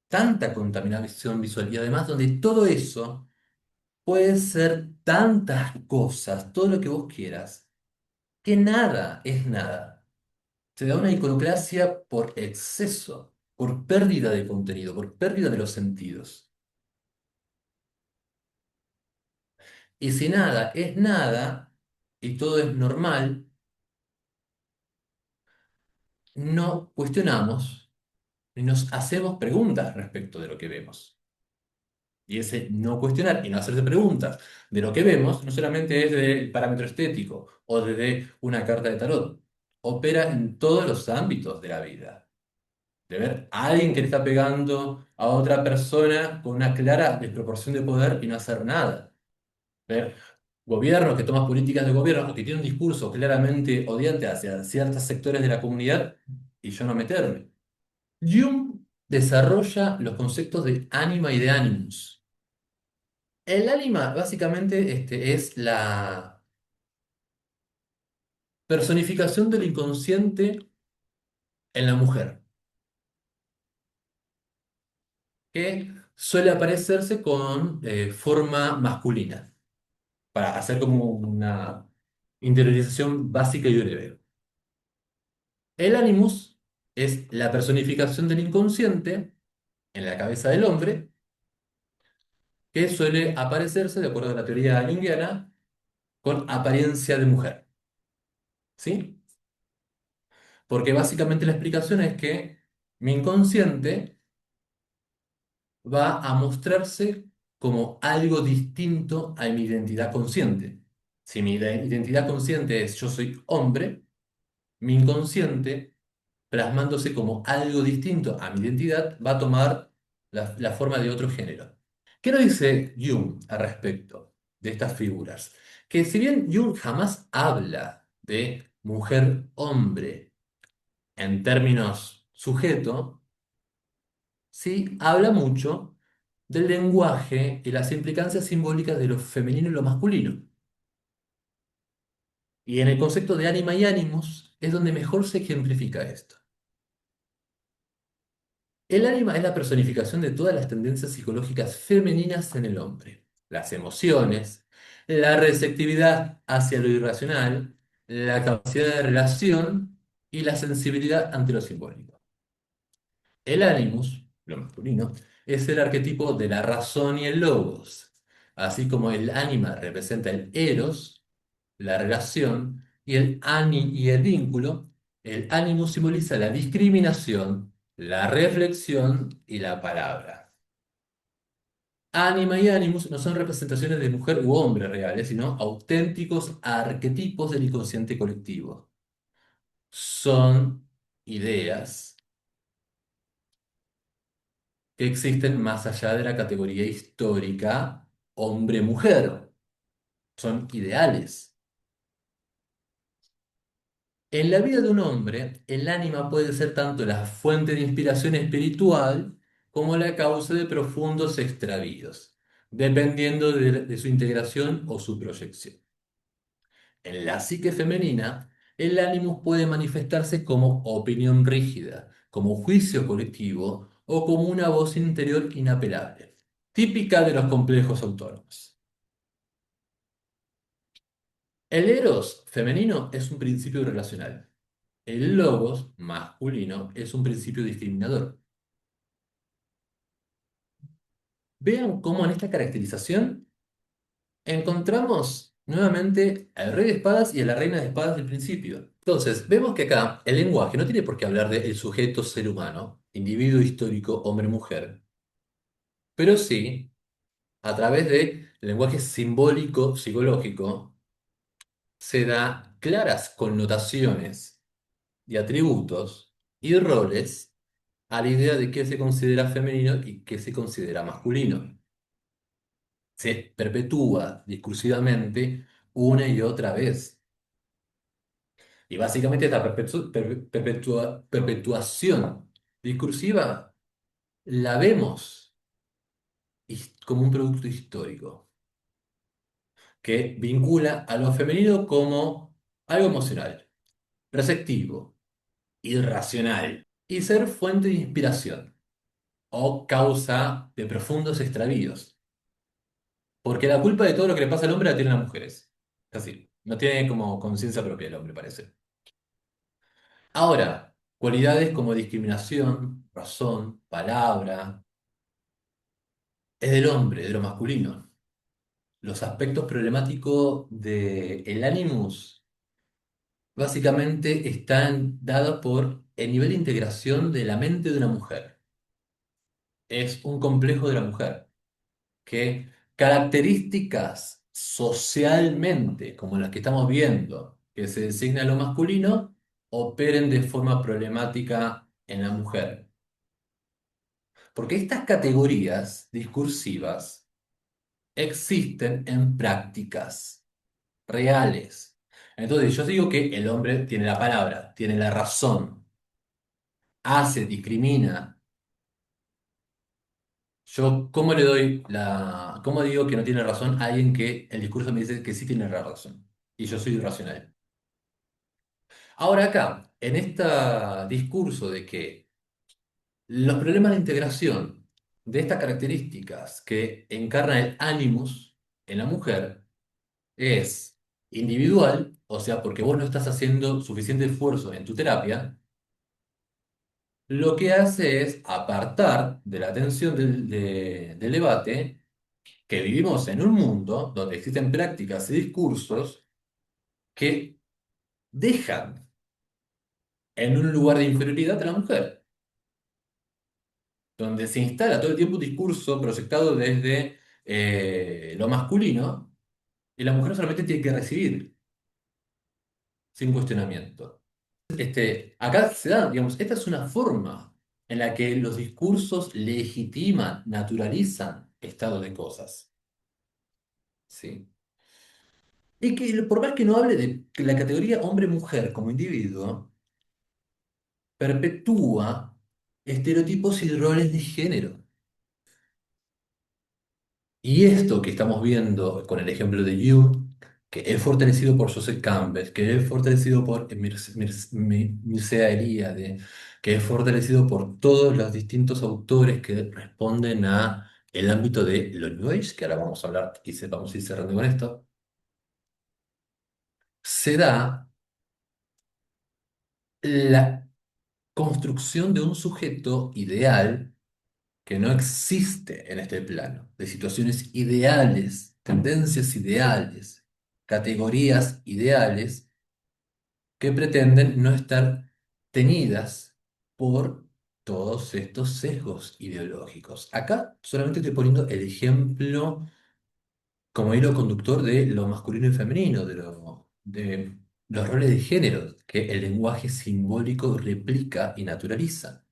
tanta contaminación visual y además donde todo eso puede ser tantas cosas, todo lo que vos quieras, que nada es nada. Se da una iconoclasia por exceso, por pérdida de contenido, por pérdida de los sentidos. Y si nada es nada y todo es normal, no cuestionamos ni nos hacemos preguntas respecto de lo que vemos. Y ese no cuestionar y no hacerse preguntas de lo que vemos no solamente es del parámetro estético o desde una carta de tarot, opera en todos los ámbitos de la vida. De ver a alguien que le está pegando a otra persona con una clara desproporción de poder y no hacer nada. Ver gobiernos que toman políticas de gobierno o que tienen un discurso claramente odiante hacia ciertos sectores de la comunidad y yo no meterme. Jung desarrolla los conceptos de ánima y de animus. El ánima básicamente es la personificación del inconsciente en la mujer, que suele aparecerse con forma masculina, para hacer como una interiorización básica y breve. El animus es la personificación del inconsciente en la cabeza del hombre, que suele aparecerse, de acuerdo a la teoría junguiana, con apariencia de mujer. ¿Sí? Porque básicamente la explicación es que mi inconsciente va a mostrarse como algo distinto a mi identidad consciente. Si mi identidad consciente es yo soy hombre, mi inconsciente, plasmándose como algo distinto a mi identidad, va a tomar la forma de otro género. ¿Qué nos dice Jung al respecto de estas figuras? Que si bien Jung jamás habla de mujer-hombre en términos sujeto, sí habla mucho del lenguaje y las implicancias simbólicas de lo femenino y lo masculino. Y en el concepto de ánima y ánimos es donde mejor se ejemplifica esto. El ánima es la personificación de todas las tendencias psicológicas femeninas en el hombre. Las emociones, la receptividad hacia lo irracional, la capacidad de relación y la sensibilidad ante lo simbólico. El animus, lo masculino, es el arquetipo de la razón y el logos, así como el ánima representa el eros, la relación, y el ani y el vínculo, el animus simboliza la discriminación, la reflexión y la palabra. Ánima y animus no son representaciones de mujer u hombre reales, sino auténticos arquetipos del inconsciente colectivo. Son ideas que existen más allá de la categoría histórica hombre-mujer. Son ideales. En la vida de un hombre, el ánima puede ser tanto la fuente de inspiración espiritual como la causa de profundos extravíos, dependiendo de su integración o su proyección. En la psique femenina, el ánimo puede manifestarse como opinión rígida, como juicio colectivo o como una voz interior inapelable, típica de los complejos autónomos. El eros femenino es un principio relacional. El logos masculino es un principio discriminador. Vean cómo en esta caracterización encontramos nuevamente al rey de espadas y a la reina de espadas del principio. Entonces, vemos que acá el lenguaje no tiene por qué hablar del sujeto ser humano, individuo histórico, hombre-mujer, pero sí, a través del lenguaje simbólico, psicológico, se da claras connotaciones y atributos y roles a la idea de qué se considera femenino y qué se considera masculino. Se perpetúa discursivamente una y otra vez. Y básicamente esta perpetuación discursiva la vemos como un producto histórico que vincula a lo femenino como algo emocional, receptivo, irracional y ser fuente de inspiración o causa de profundos extravíos. Porque la culpa de todo lo que le pasa al hombre la tienen las mujeres. Es así. No tiene como conciencia propia el hombre, parece. Ahora, cualidades como discriminación, razón, palabra, es del hombre, de lo masculino. Los aspectos problemáticos del animus básicamente están dados por el nivel de integración de la mente de una mujer. Es un complejo de la mujer que características socialmente, como las que estamos viendo, que se designa a lo masculino, operen de forma problemática en la mujer. Porque estas categorías discursivas existen en prácticas reales. Entonces, yo digo que el hombre tiene la palabra, tiene la razón, hace, discrimina. Yo, ¿cómo le doy cómo digo que no tiene razón a alguien que el discurso me dice que sí tiene la razón? Y yo soy irracional. Ahora acá, en este discurso de que los problemas de integración de estas características que encarna el animus en la mujer es individual, o sea, porque vos no estás haciendo suficiente esfuerzo en tu terapia, lo que hace es apartar de la atención del debate que vivimos en un mundo donde existen prácticas y discursos que dejan en un lugar de inferioridad a la mujer, donde se instala todo el tiempo un discurso proyectado desde lo masculino y la mujer solamente tiene que recibir sin cuestionamiento. Acá se da, digamos, esta es una forma en la que los discursos legitiman, naturalizan estado de cosas, ¿sí? Y que por más que no hable de que la categoría hombre-mujer como individuo, perpetúa estereotipos y roles de género. Y esto que estamos viendo con el ejemplo de You, que es fortalecido por Joseph Campbell, que es fortalecido por Mircea Eliade, que es fortalecido por todos los distintos autores que responden a el ámbito de lo New Age, que ahora vamos a hablar y vamos a ir cerrando con esto, se da la construcción de un sujeto ideal que no existe en este plano, de situaciones ideales, tendencias ideales, categorías ideales que pretenden no estar teñidas por todos estos sesgos ideológicos. Acá solamente estoy poniendo el ejemplo como hilo conductor de lo masculino y femenino, de los roles de género que el lenguaje simbólico replica y naturaliza.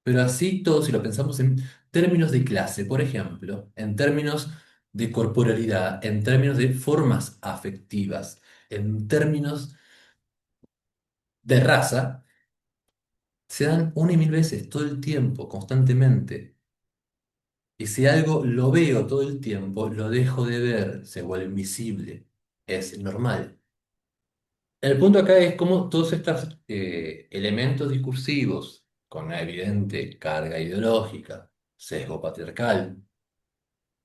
Pero así todo, si lo pensamos en términos de clase, por ejemplo, en términos de corporalidad, en términos de formas afectivas, en términos de raza, se dan una y mil veces todo el tiempo, constantemente. Y si algo lo veo todo el tiempo, lo dejo de ver, se vuelve invisible, es normal. El punto acá es cómo todos estos elementos discursivos, con una evidente carga ideológica, sesgo patriarcal,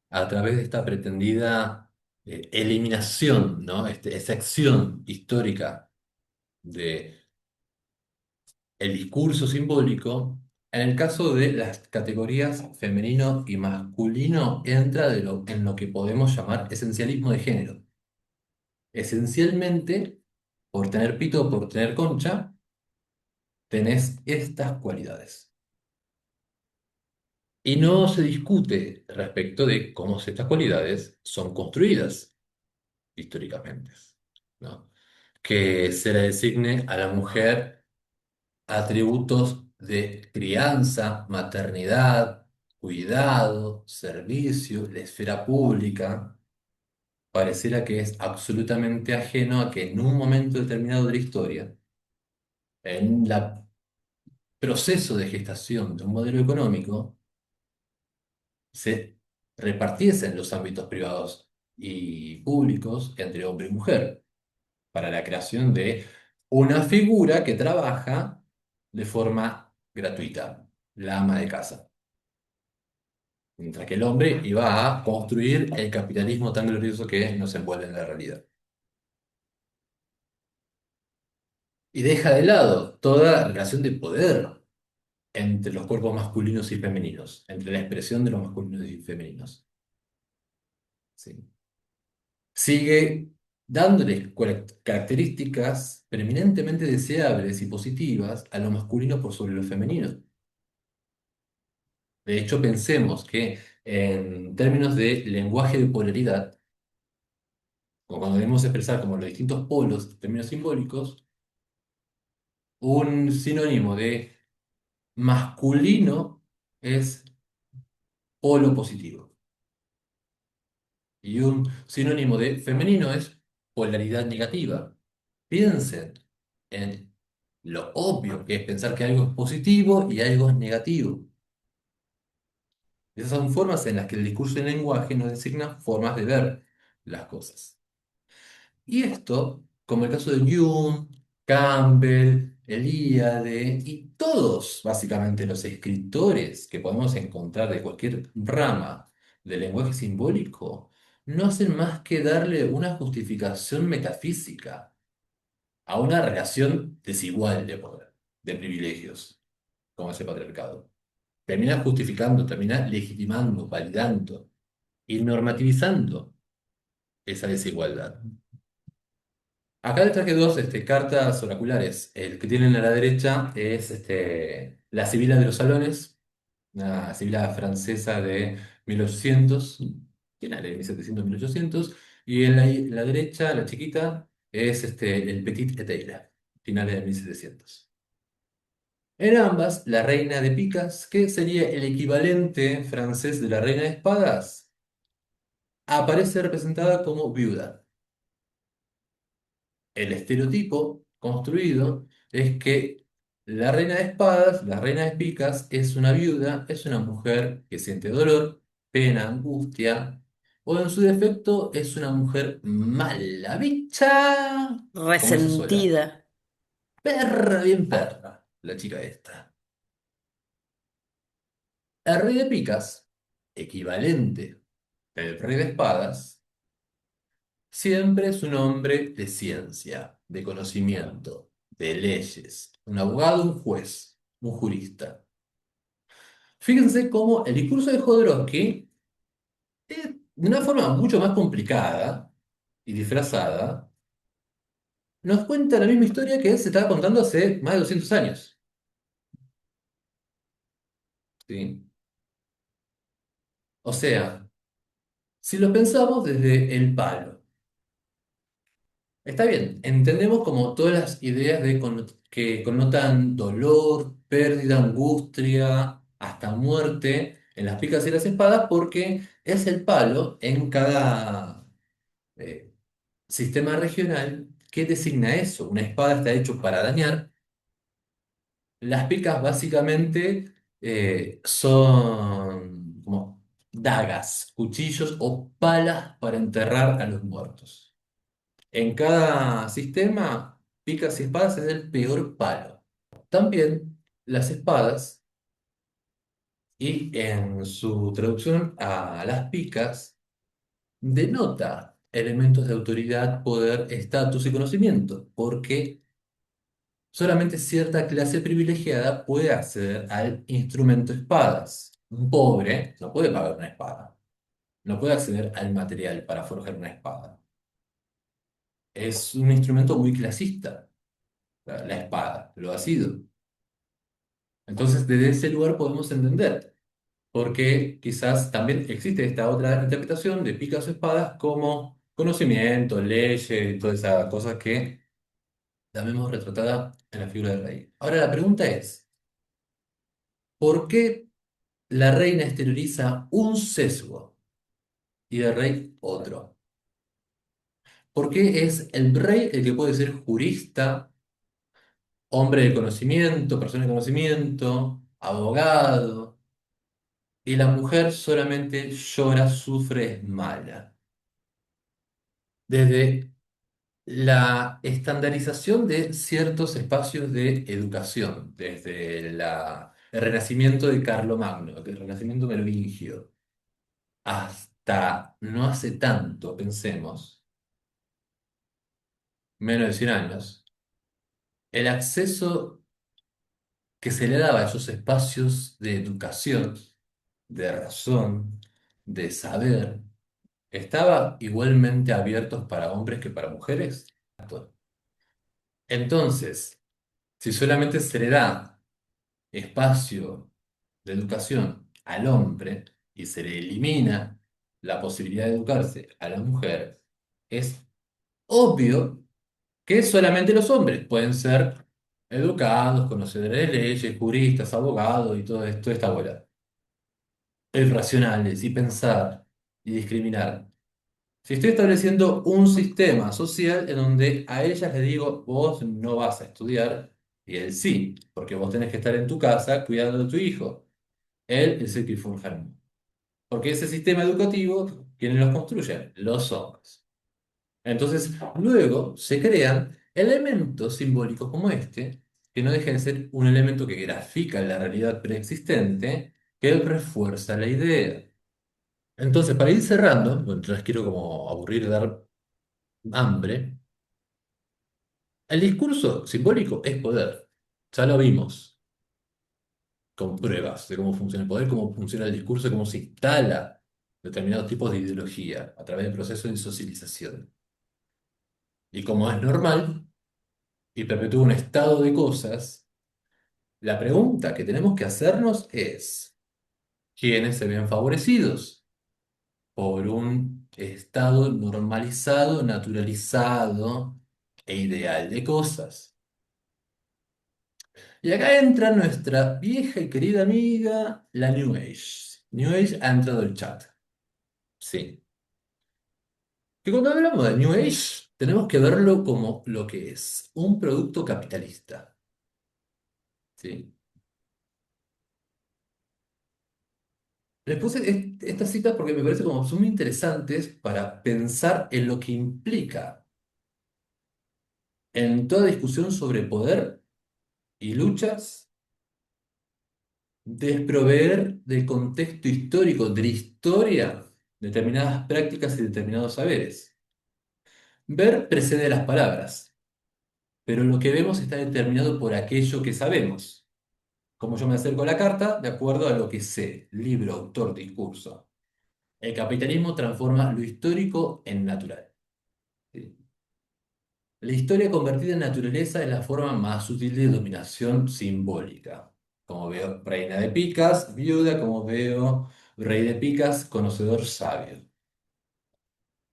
a través de esta pretendida eliminación, ¿no? Esa acción histórica de el discurso simbólico, en el caso de las categorías femenino y masculino, entra en lo que podemos llamar esencialismo de género. Esencialmente, por tener pito o por tener concha, tenés estas cualidades. Y no se discute respecto de cómo estas cualidades son construidas históricamente, ¿no? Que se le designe a la mujer atributos de crianza, maternidad, cuidado, servicio, la esfera pública, pareciera que es absolutamente ajeno a que en un momento determinado de la historia, en el proceso de gestación de un modelo económico, se repartiesen los ámbitos privados y públicos entre hombre y mujer, para la creación de una figura que trabaja de forma gratuita, la ama de casa. Mientras que el hombre iba a construir el capitalismo tan glorioso que nos envuelve en la realidad. Y deja de lado toda relación de poder entre los cuerpos masculinos y femeninos, entre la expresión de los masculinos y femeninos. ¿Sí? Sigue dándoles características preeminentemente deseables y positivas a lo masculino por sobre lo femenino. De hecho, pensemos que en términos de lenguaje de polaridad, o cuando debemos expresar como los distintos polos, en términos simbólicos, un sinónimo de masculino es polo positivo. Y un sinónimo de femenino es polaridad negativa. Piensen en lo obvio que es pensar que algo es positivo y algo es negativo. Esas son formas en las que el discurso del lenguaje nos designa formas de ver las cosas. Y esto, como el caso de Jung, Campbell, Eliade y todos, básicamente, los escritores que podemos encontrar de cualquier rama del lenguaje simbólico, no hacen más que darle una justificación metafísica a una relación desigual de poder, de privilegios, como ese patriarcado. Termina justificando, termina legitimando, validando y normativizando esa desigualdad. Acá les traje dos cartas oraculares. El que tienen a la derecha es la Sibila de los Salones, una Sibila francesa de 1800, finales de 1700, 1800, y en la derecha, la chiquita, es el Petit Éteile, finales de 1700. En ambas, la reina de picas, que sería el equivalente francés de la reina de espadas, aparece representada como viuda. El estereotipo construido es que la reina de espadas, la reina de picas, es una viuda, es una mujer que siente dolor, pena, angustia, o en su defecto es una mujer mala, bicha, como ella sola. Resentida. Perra, bien perra, la chica esta. El rey de picas, equivalente del rey de espadas, siempre es un hombre de ciencia, de conocimiento, de leyes, un abogado, un juez, un jurista. Fíjense cómo el discurso de Jodorowsky, de una forma mucho más complicada y disfrazada, nos cuenta la misma historia que se estaba contando hace más de 200 años. ¿Sí? O sea, si lo pensamos desde el palo, Está bien, entendemos como todas las ideas que connotan dolor, pérdida, angustia, hasta muerte en las picas y las espadas, porque es el palo en cada eh, sistema regional que designa eso. Una espada está hecho para dañar. Las picas básicamente son como dagas, cuchillos o palas para enterrar a los muertos. En cada sistema, picas y espadas es el peor palo. También las espadas, y en su traducción a las picas, denota elementos de autoridad, poder, estatus y conocimiento, porque solamente cierta clase privilegiada puede acceder al instrumento espadas. Un pobre no puede pagar una espada, no puede acceder al material para forjar una espada. Es un instrumento muy clasista, la espada, lo ha sido. Entonces, desde ese lugar podemos entender por qué quizás también existe esta otra interpretación de picas o espadas como conocimiento, leyes y todas esas cosas que la vemos retratada en la figura del rey. Ahora la pregunta es, ¿por qué la reina exterioriza un sesgo y el rey otro? ¿Por qué es el rey el que puede ser jurista, hombre de conocimiento, persona de conocimiento, abogado, y la mujer solamente llora, sufre, es mala? Desde la estandarización de ciertos espacios de educación, desde el renacimiento de Carlomagno, el renacimiento merovingio, hasta no hace tanto, pensemos, menos de 100 años, el acceso que se le daba a esos espacios de educación, de razón, de saber, estaba igualmente abiertos para hombres que para mujeres. Entonces, si solamente se le da espacio de educación al hombre y se le elimina la posibilidad de educarse a la mujer, es obvio que solamente los hombres pueden ser educados, conocedores de leyes, juristas, abogados y todo esto, toda esta bola. Irracionales y pensar y discriminar. Si estoy estableciendo un sistema social en donde a ellas les digo, vos no vas a estudiar, y él sí, porque vos tenés que estar en tu casa cuidando de tu hijo. Él es el que forja el mundo. Porque ese sistema educativo, ¿quiénes los construyen? Los hombres. Entonces, luego se crean elementos simbólicos como este, que no dejan de ser un elemento que grafica la realidad preexistente, que refuerza la idea. Entonces, para ir cerrando, bueno, no les quiero como aburrir y dar hambre, el discurso simbólico es poder. Ya lo vimos con pruebas de cómo funciona el poder, cómo funciona el discurso, cómo se instala determinados tipos de ideología a través del proceso de socialización. Y como es normal y perpetúa un estado de cosas, la pregunta que tenemos que hacernos es, ¿quiénes se ven favorecidos por un estado normalizado, naturalizado e ideal de cosas? Y acá entra nuestra vieja y querida amiga, la New Age. New Age ha entrado al chat. Sí. Que cuando hablamos de New Age, tenemos que verlo como lo que es, un producto capitalista. ¿Sí? Les puse estas citas porque me parece como son muy interesantes para pensar en lo que implica en toda discusión sobre poder y luchas, desproveer del contexto histórico, de la historia, determinadas prácticas y determinados saberes. Ver precede las palabras, pero lo que vemos está determinado por aquello que sabemos. Como yo me acerco a la carta, de acuerdo a lo que sé, libro, autor, discurso. El capitalismo transforma lo histórico en natural. ¿Sí? La historia convertida en naturaleza es la forma más sutil de dominación simbólica. Como veo, reina de picas, viuda, como veo, rey de picas, conocedor sabio.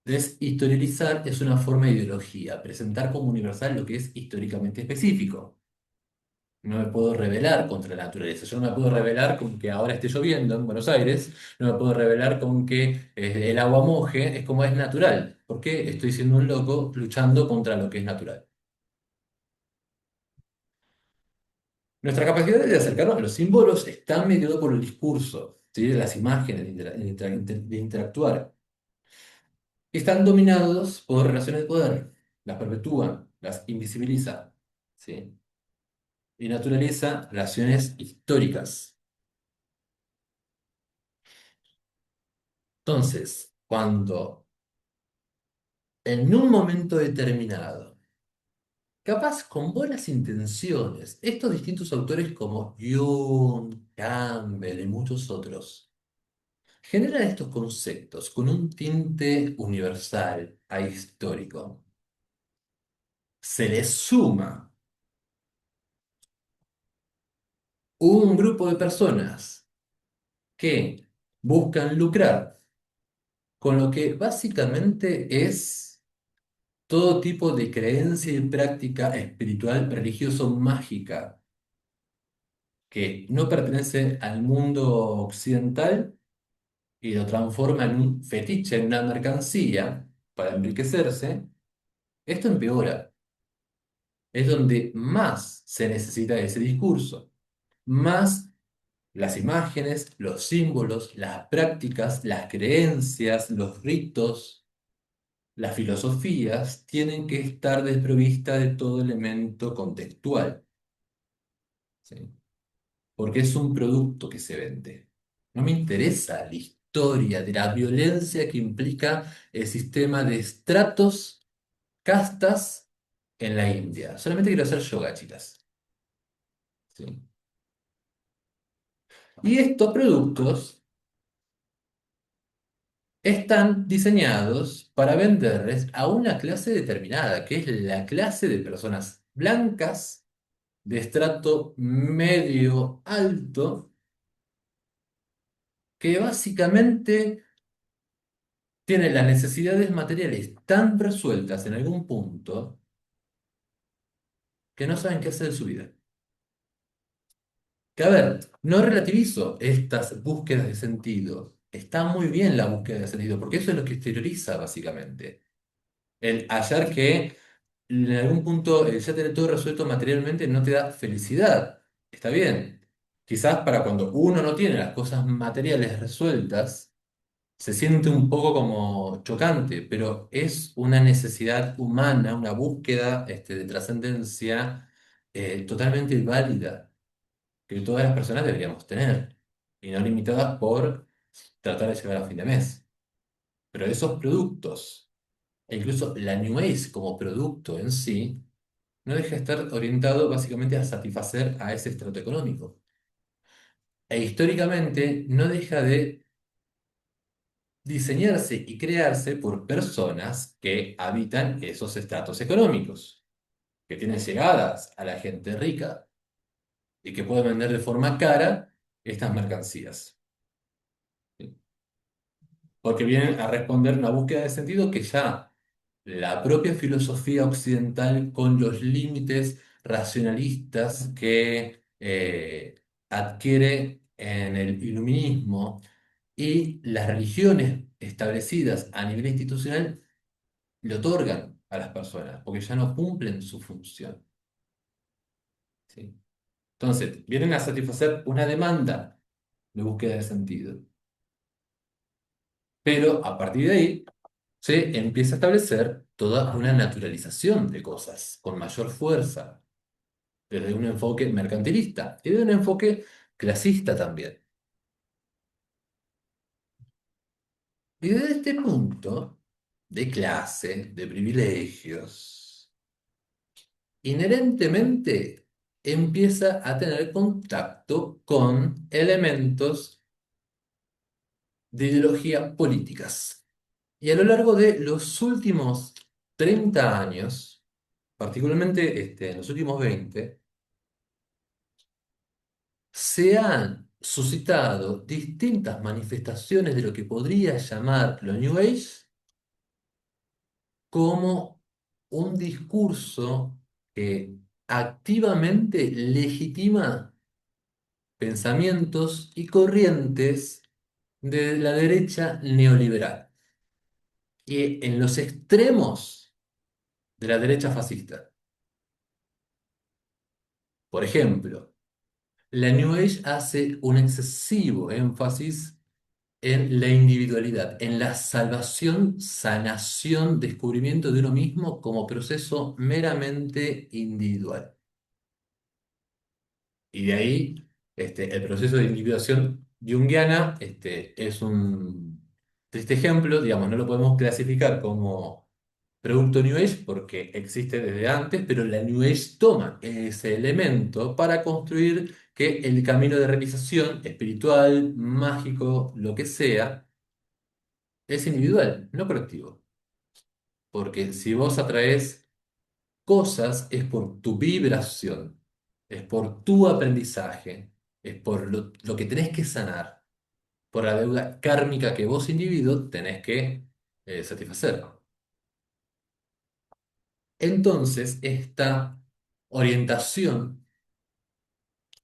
Deshistorializar es una forma de ideología, presentar como universal lo que es históricamente específico. No me puedo rebelar contra la naturaleza. Yo no me puedo rebelar con que ahora esté lloviendo en Buenos Aires. No me puedo rebelar con que el agua moje. Es como es natural. ¿Por qué estoy siendo un loco luchando contra lo que es natural? Nuestra capacidad de acercarnos a los símbolos está mediada por el discurso, ¿sí? Las imágenes, de interactuar. Están dominados por relaciones de poder. Las perpetúan, las invisibiliza, ¿sí? Y naturaliza relaciones históricas. Entonces, cuando en un momento determinado, capaz con buenas intenciones, estos distintos autores como Jung, Campbell y muchos otros, generan estos conceptos con un tinte universal a histórico. Se les suma un grupo de personas que buscan lucrar con lo que básicamente es todo tipo de creencia y práctica espiritual, religioso, mágica, que no pertenece al mundo occidental y lo transforma en un fetiche, en una mercancía para enriquecerse, esto empeora. Es donde más se necesita ese discurso, más las imágenes, los símbolos, las prácticas, las creencias, los ritos, las filosofías tienen que estar desprovistas de todo elemento contextual, ¿sí? Porque es un producto que se vende. No me interesa la historia de la violencia que implica el sistema de estratos, castas en la India. Solamente quiero hacer yoga, chicas. ¿Sí? Y estos productos están diseñados para venderles a una clase determinada, que es la clase de personas blancas de estrato medio alto, que básicamente tienen las necesidades materiales tan resueltas en algún punto que no saben qué hacer de su vida. Que a ver, no relativizo estas búsquedas de sentido. Está muy bien la búsqueda de sentido, porque eso es lo que exterioriza básicamente. El hallar que en algún punto el ya tener todo resuelto materialmente no te da felicidad. Está bien. Quizás para cuando uno no tiene las cosas materiales resueltas, se siente un poco como chocante, pero es una necesidad humana, una búsqueda de trascendencia totalmente válida, que todas las personas deberíamos tener, y no limitadas por tratar de llegar a fin de mes. Pero esos productos, e incluso la New Age como producto en sí, no deja de estar orientado básicamente a satisfacer a ese estrato económico. E históricamente no deja de diseñarse y crearse por personas que habitan esos estratos económicos, que tienen llegadas a la gente rica y que pueden vender de forma cara estas mercancías. ¿Sí? Porque vienen a responder una búsqueda de sentido que ya la propia filosofía occidental, con los límites racionalistas que adquiere en el iluminismo y las religiones establecidas a nivel institucional, le otorgan a las personas, porque ya no cumplen su función. ¿Sí? Entonces, vienen a satisfacer una demanda de búsqueda de sentido. Pero a partir de ahí se empieza a establecer toda una naturalización de cosas con mayor fuerza, desde un enfoque mercantilista y de un enfoque clasista también. Y desde este punto de clase, de privilegios, inherentemente empieza a tener contacto con elementos de ideología políticas. Y a lo largo de los últimos 30 años, particularmente en los últimos 20, se han suscitado distintas manifestaciones de lo que podría llamar lo New Age como un discurso que activamente legitima pensamientos y corrientes de la derecha neoliberal y en los extremos de la derecha fascista. Por ejemplo, la New Age hace un excesivo énfasis en la individualidad, en la salvación, sanación, descubrimiento de uno mismo como proceso meramente individual. Y de ahí, el proceso de individuación junguiana, es un triste ejemplo, digamos, no lo podemos clasificar como producto New Age porque existe desde antes, pero la New Age toma ese elemento para construir que el camino de realización espiritual, mágico, lo que sea, es individual, no colectivo. Porque si vos atraes cosas, es por tu vibración, es por tu aprendizaje, es por lo que tenés que sanar, por la deuda kármica que vos, individuo, tenés que satisfacer. Entonces, esta orientación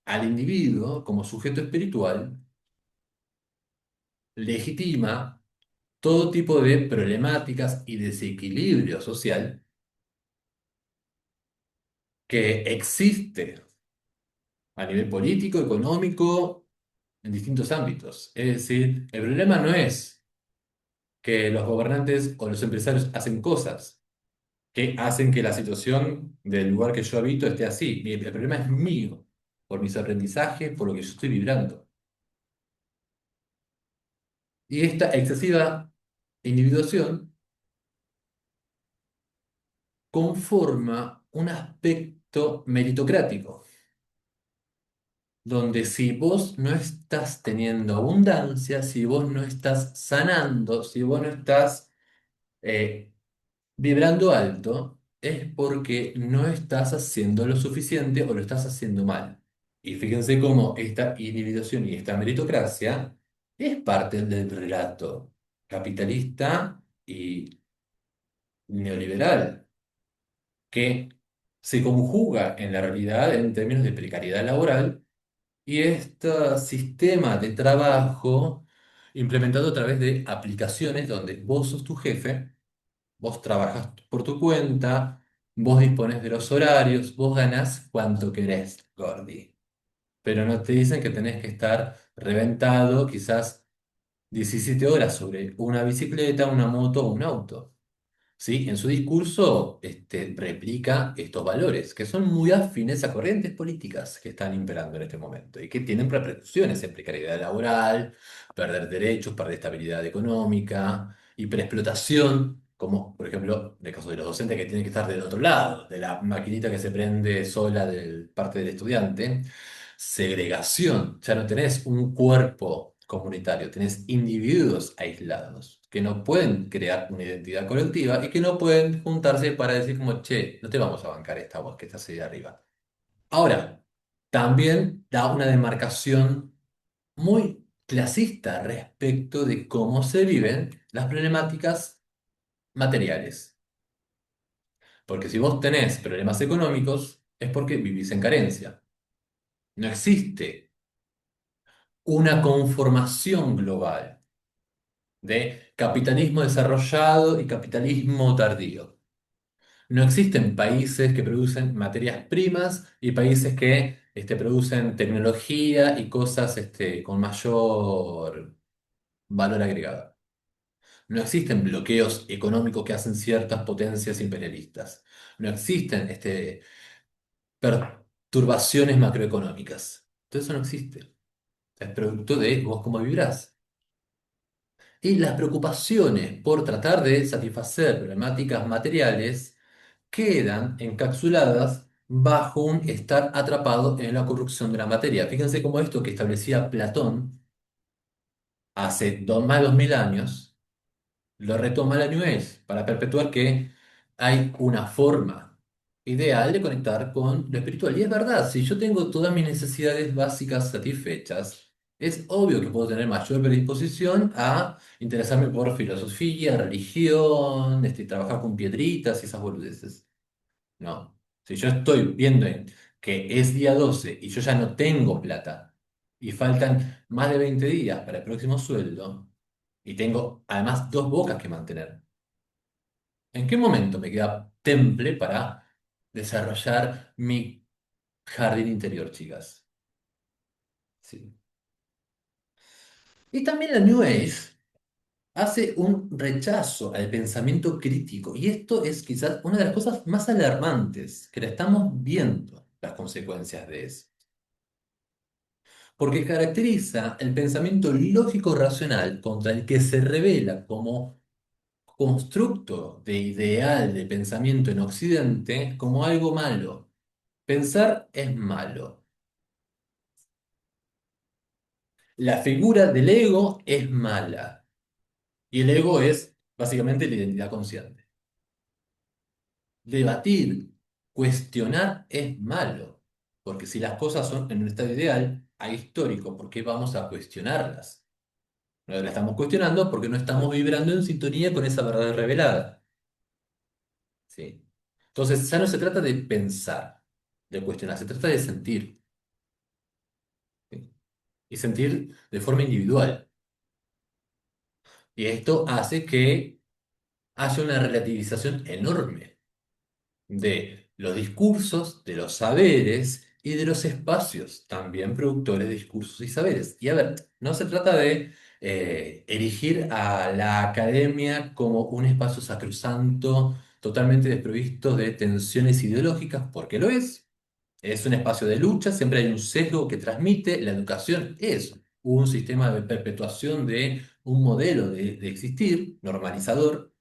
al individuo como sujeto espiritual legitima todo tipo de problemáticas y desequilibrio social que existe a nivel político, económico, en distintos ámbitos. Es decir, el problema no es que los gobernantes o los empresarios hacen cosas que hacen que la situación del lugar que yo habito esté así. El problema es mío, por mis aprendizajes, por lo que yo estoy vibrando. Y esta excesiva individuación conforma un aspecto meritocrático, donde si vos no estás teniendo abundancia, si vos no estás sanando, si vos no estás eh, vibrando alto, es porque no estás haciendo lo suficiente o lo estás haciendo mal. Y fíjense cómo esta individuación y esta meritocracia es parte del relato capitalista y neoliberal, que se conjuga en la realidad en términos de precariedad laboral y este sistema de trabajo implementado a través de aplicaciones donde vos sos tu jefe. Vos trabajás por tu cuenta, vos disponés de los horarios, vos ganás cuanto querés, Gordi. Pero no te dicen que tenés que estar reventado quizás 17 horas sobre una bicicleta, una moto o un auto. ¿Sí? En su discurso replica estos valores, que son muy afines a corrientes políticas que están imperando en este momento y que tienen repercusiones en precariedad laboral, perder derechos, perder estabilidad económica, hiperexplotación, como por ejemplo en el caso de los docentes que tienen que estar del otro lado, de la maquinita que se prende sola del parte del estudiante, segregación, ya no tenés un cuerpo comunitario, tenés individuos aislados que no pueden crear una identidad colectiva y que no pueden juntarse para decir como, che, no te vamos a bancar esta voz que estás ahí arriba. Ahora, también da una demarcación muy clasista respecto de cómo se viven las problemáticas materiales. Porque si vos tenés problemas económicos, es porque vivís en carencia. No existe una conformación global de capitalismo desarrollado y capitalismo tardío. No existen países que producen materias primas y países que producen tecnología y cosas con mayor valor agregado. No existen bloqueos económicos que hacen ciertas potencias imperialistas. No existen perturbaciones macroeconómicas. Todo eso no existe. Es producto de vos cómo vibrás. Y las preocupaciones por tratar de satisfacer problemáticas materiales quedan encapsuladas bajo un estar atrapado en la corrupción de la materia. Fíjense cómo esto que establecía Platón hace más de 2000 años lo retoma la New Age para perpetuar que hay una forma ideal de conectar con lo espiritual. Y es verdad, si yo tengo todas mis necesidades básicas satisfechas, Es obvio que puedo tener mayor predisposición a interesarme por filosofía, religión, trabajar con piedritas y esas boludeces. No. Si yo estoy viendo que es día 12 y yo ya no tengo plata y faltan más de 20 días para el próximo sueldo y tengo además dos bocas que mantener, ¿en qué momento me queda temple para desarrollar mi jardín interior, chicas? Sí. Y también la New Age hace un rechazo al pensamiento crítico. Y esto es quizás una de las cosas más alarmantes que la estamos viendo las consecuencias de eso. Porque caracteriza el pensamiento lógico-racional contra el que se revela como constructo de ideal de pensamiento en Occidente como algo malo. Pensar es malo. La figura del ego es mala. Y el ego es básicamente la identidad consciente. Debatir, cuestionar es malo, porque si las cosas son en un estado ideal, ahistórico, ¿por qué vamos a cuestionarlas? No la estamos cuestionando porque no estamos vibrando en sintonía con esa verdad revelada. ¿Sí? Entonces, ya no se trata de pensar, de cuestionar, se trata de sentir. ¿Sí? Y sentir de forma individual. Y esto hace que haya una relativización enorme de los discursos, de los saberes y de los espacios, también productores de discursos y saberes. Y a ver, no se trata de erigir a la academia como un espacio sacrosanto, totalmente desprovisto de tensiones ideológicas, porque lo es. Es un espacio de lucha, siempre hay un sesgo que transmite, la educación es un sistema de perpetuación de un modelo de existir, normalizador,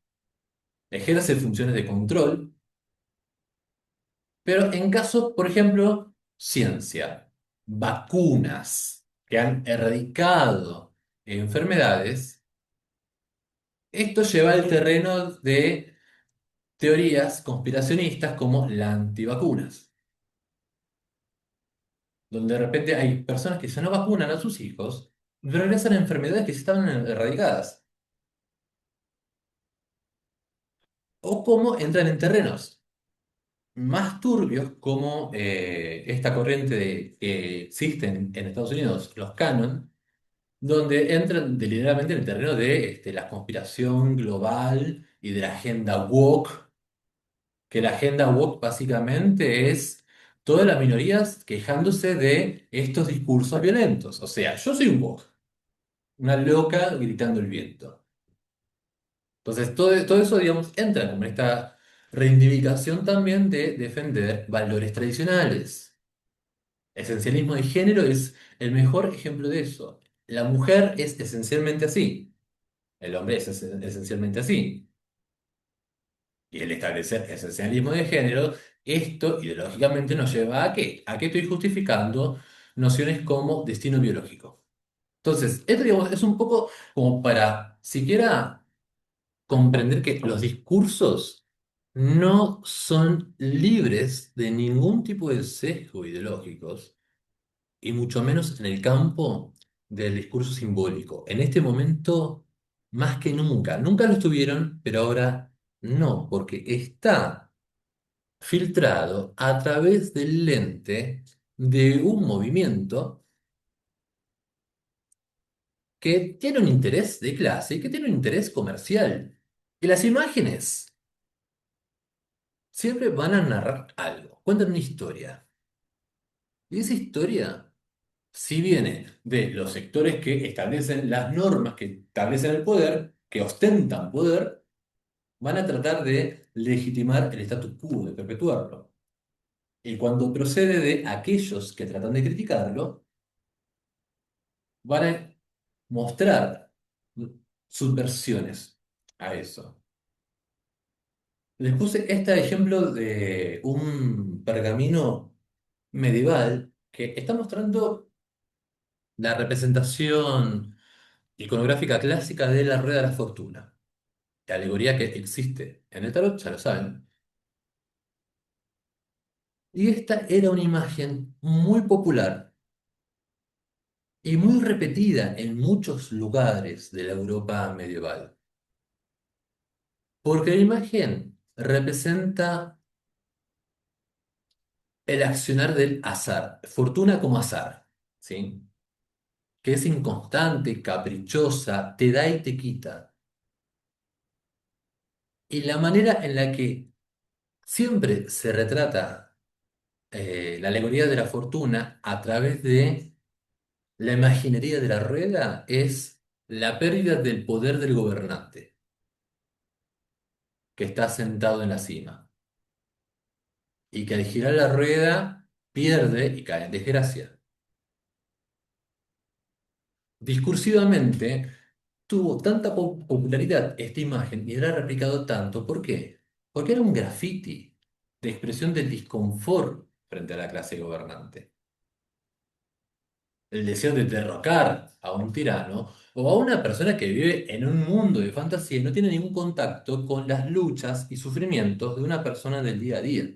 ejerce funciones de control. Pero en caso, por ejemplo, ciencia, vacunas que han erradicado enfermedades, esto lleva al terreno de teorías conspiracionistas como las antivacunas, donde de repente hay personas que se no vacunan a sus hijos, pero regresan a enfermedades que ya estaban erradicadas, o cómo entran en terrenos más turbios como esta corriente que existe en Estados Unidos, los canon, donde entran deliberadamente en el terreno de la conspiración global y de la agenda woke, que la agenda woke básicamente es todas las minorías quejándose de estos discursos violentos. O sea, yo soy un woke, una loca gritando el viento. Entonces, todo eso, digamos, entra como en esta reivindicación también de defender valores tradicionales. Esencialismo de género es el mejor ejemplo de eso. La mujer es esencialmente así. El hombre es esencialmente así. Y el establecer esencialismo de género, esto ideológicamente nos lleva ¿a qué? A que estoy justificando nociones como destino biológico. Entonces, esto digamos, es un poco como para siquiera comprender que los discursos no son libres de ningún tipo de sesgo ideológicos y mucho menos en el campo del discurso simbólico. En este momento, más que nunca, nunca lo estuvieron, pero ahora no, porque está filtrado a través del lente de un movimiento que tiene un interés de clase y que tiene un interés comercial. Y las imágenes siempre van a narrar algo, cuentan una historia. Y esa historia, si viene de los sectores que establecen las normas, que establecen el poder, que ostentan poder, van a tratar de legitimar el status quo, de perpetuarlo. Y cuando procede de aquellos que tratan de criticarlo, van a mostrar subversiones a eso. Les puse este ejemplo de un pergamino medieval que está mostrando la representación iconográfica clásica de la rueda de la fortuna. La alegoría que existe en el tarot, ya lo saben. Y esta era una imagen muy popular y muy repetida en muchos lugares de la Europa medieval. Porque la imagen representa el accionar del azar, fortuna como azar, ¿sí? Que es inconstante, caprichosa, te da y te quita. Y la manera en la que siempre se retrata la alegoría de la fortuna a través de la imaginería de la rueda es la pérdida del poder del gobernante, que está sentado en la cima, y que al girar la rueda pierde y cae en desgracia. Discursivamente, tuvo tanta popularidad esta imagen y era replicado tanto. ¿Por qué? Porque era un graffiti de expresión del disconfort frente a la clase gobernante. El deseo de derrocar a un tirano o a una persona que vive en un mundo de fantasía y no tiene ningún contacto con las luchas y sufrimientos de una persona del día a día.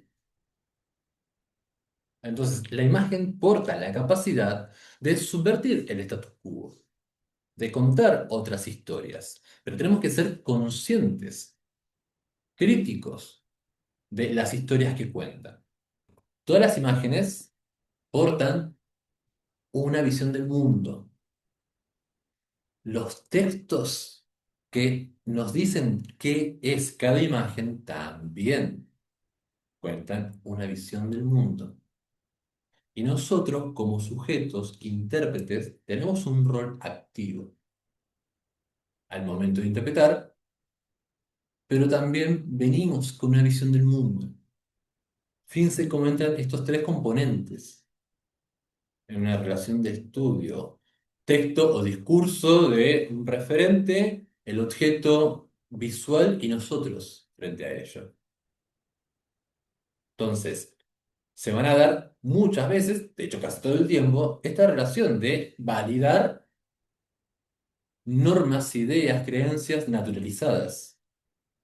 Entonces, la imagen porta la capacidad de subvertir el status quo, de contar otras historias, pero tenemos que ser conscientes, críticos de las historias que cuentan. Todas las imágenes portan una visión del mundo. Los textos que nos dicen qué es cada imagen también cuentan una visión del mundo. Y nosotros, como sujetos, intérpretes, tenemos un rol activo al momento de interpretar, pero también venimos con una visión del mundo. Fíjense cómo entran estos tres componentes en una relación de estudio: texto o discurso de un referente, el objeto visual y nosotros frente a ello. Entonces, se van a dar muchas veces, de hecho casi todo el tiempo, esta relación de validar normas, ideas, creencias naturalizadas,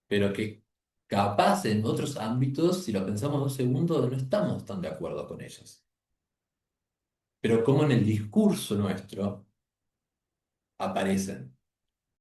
pero que capaz en otros ámbitos, si lo pensamos 2 segundos, no estamos tan de acuerdo con ellas. Pero como en el discurso nuestro aparecen.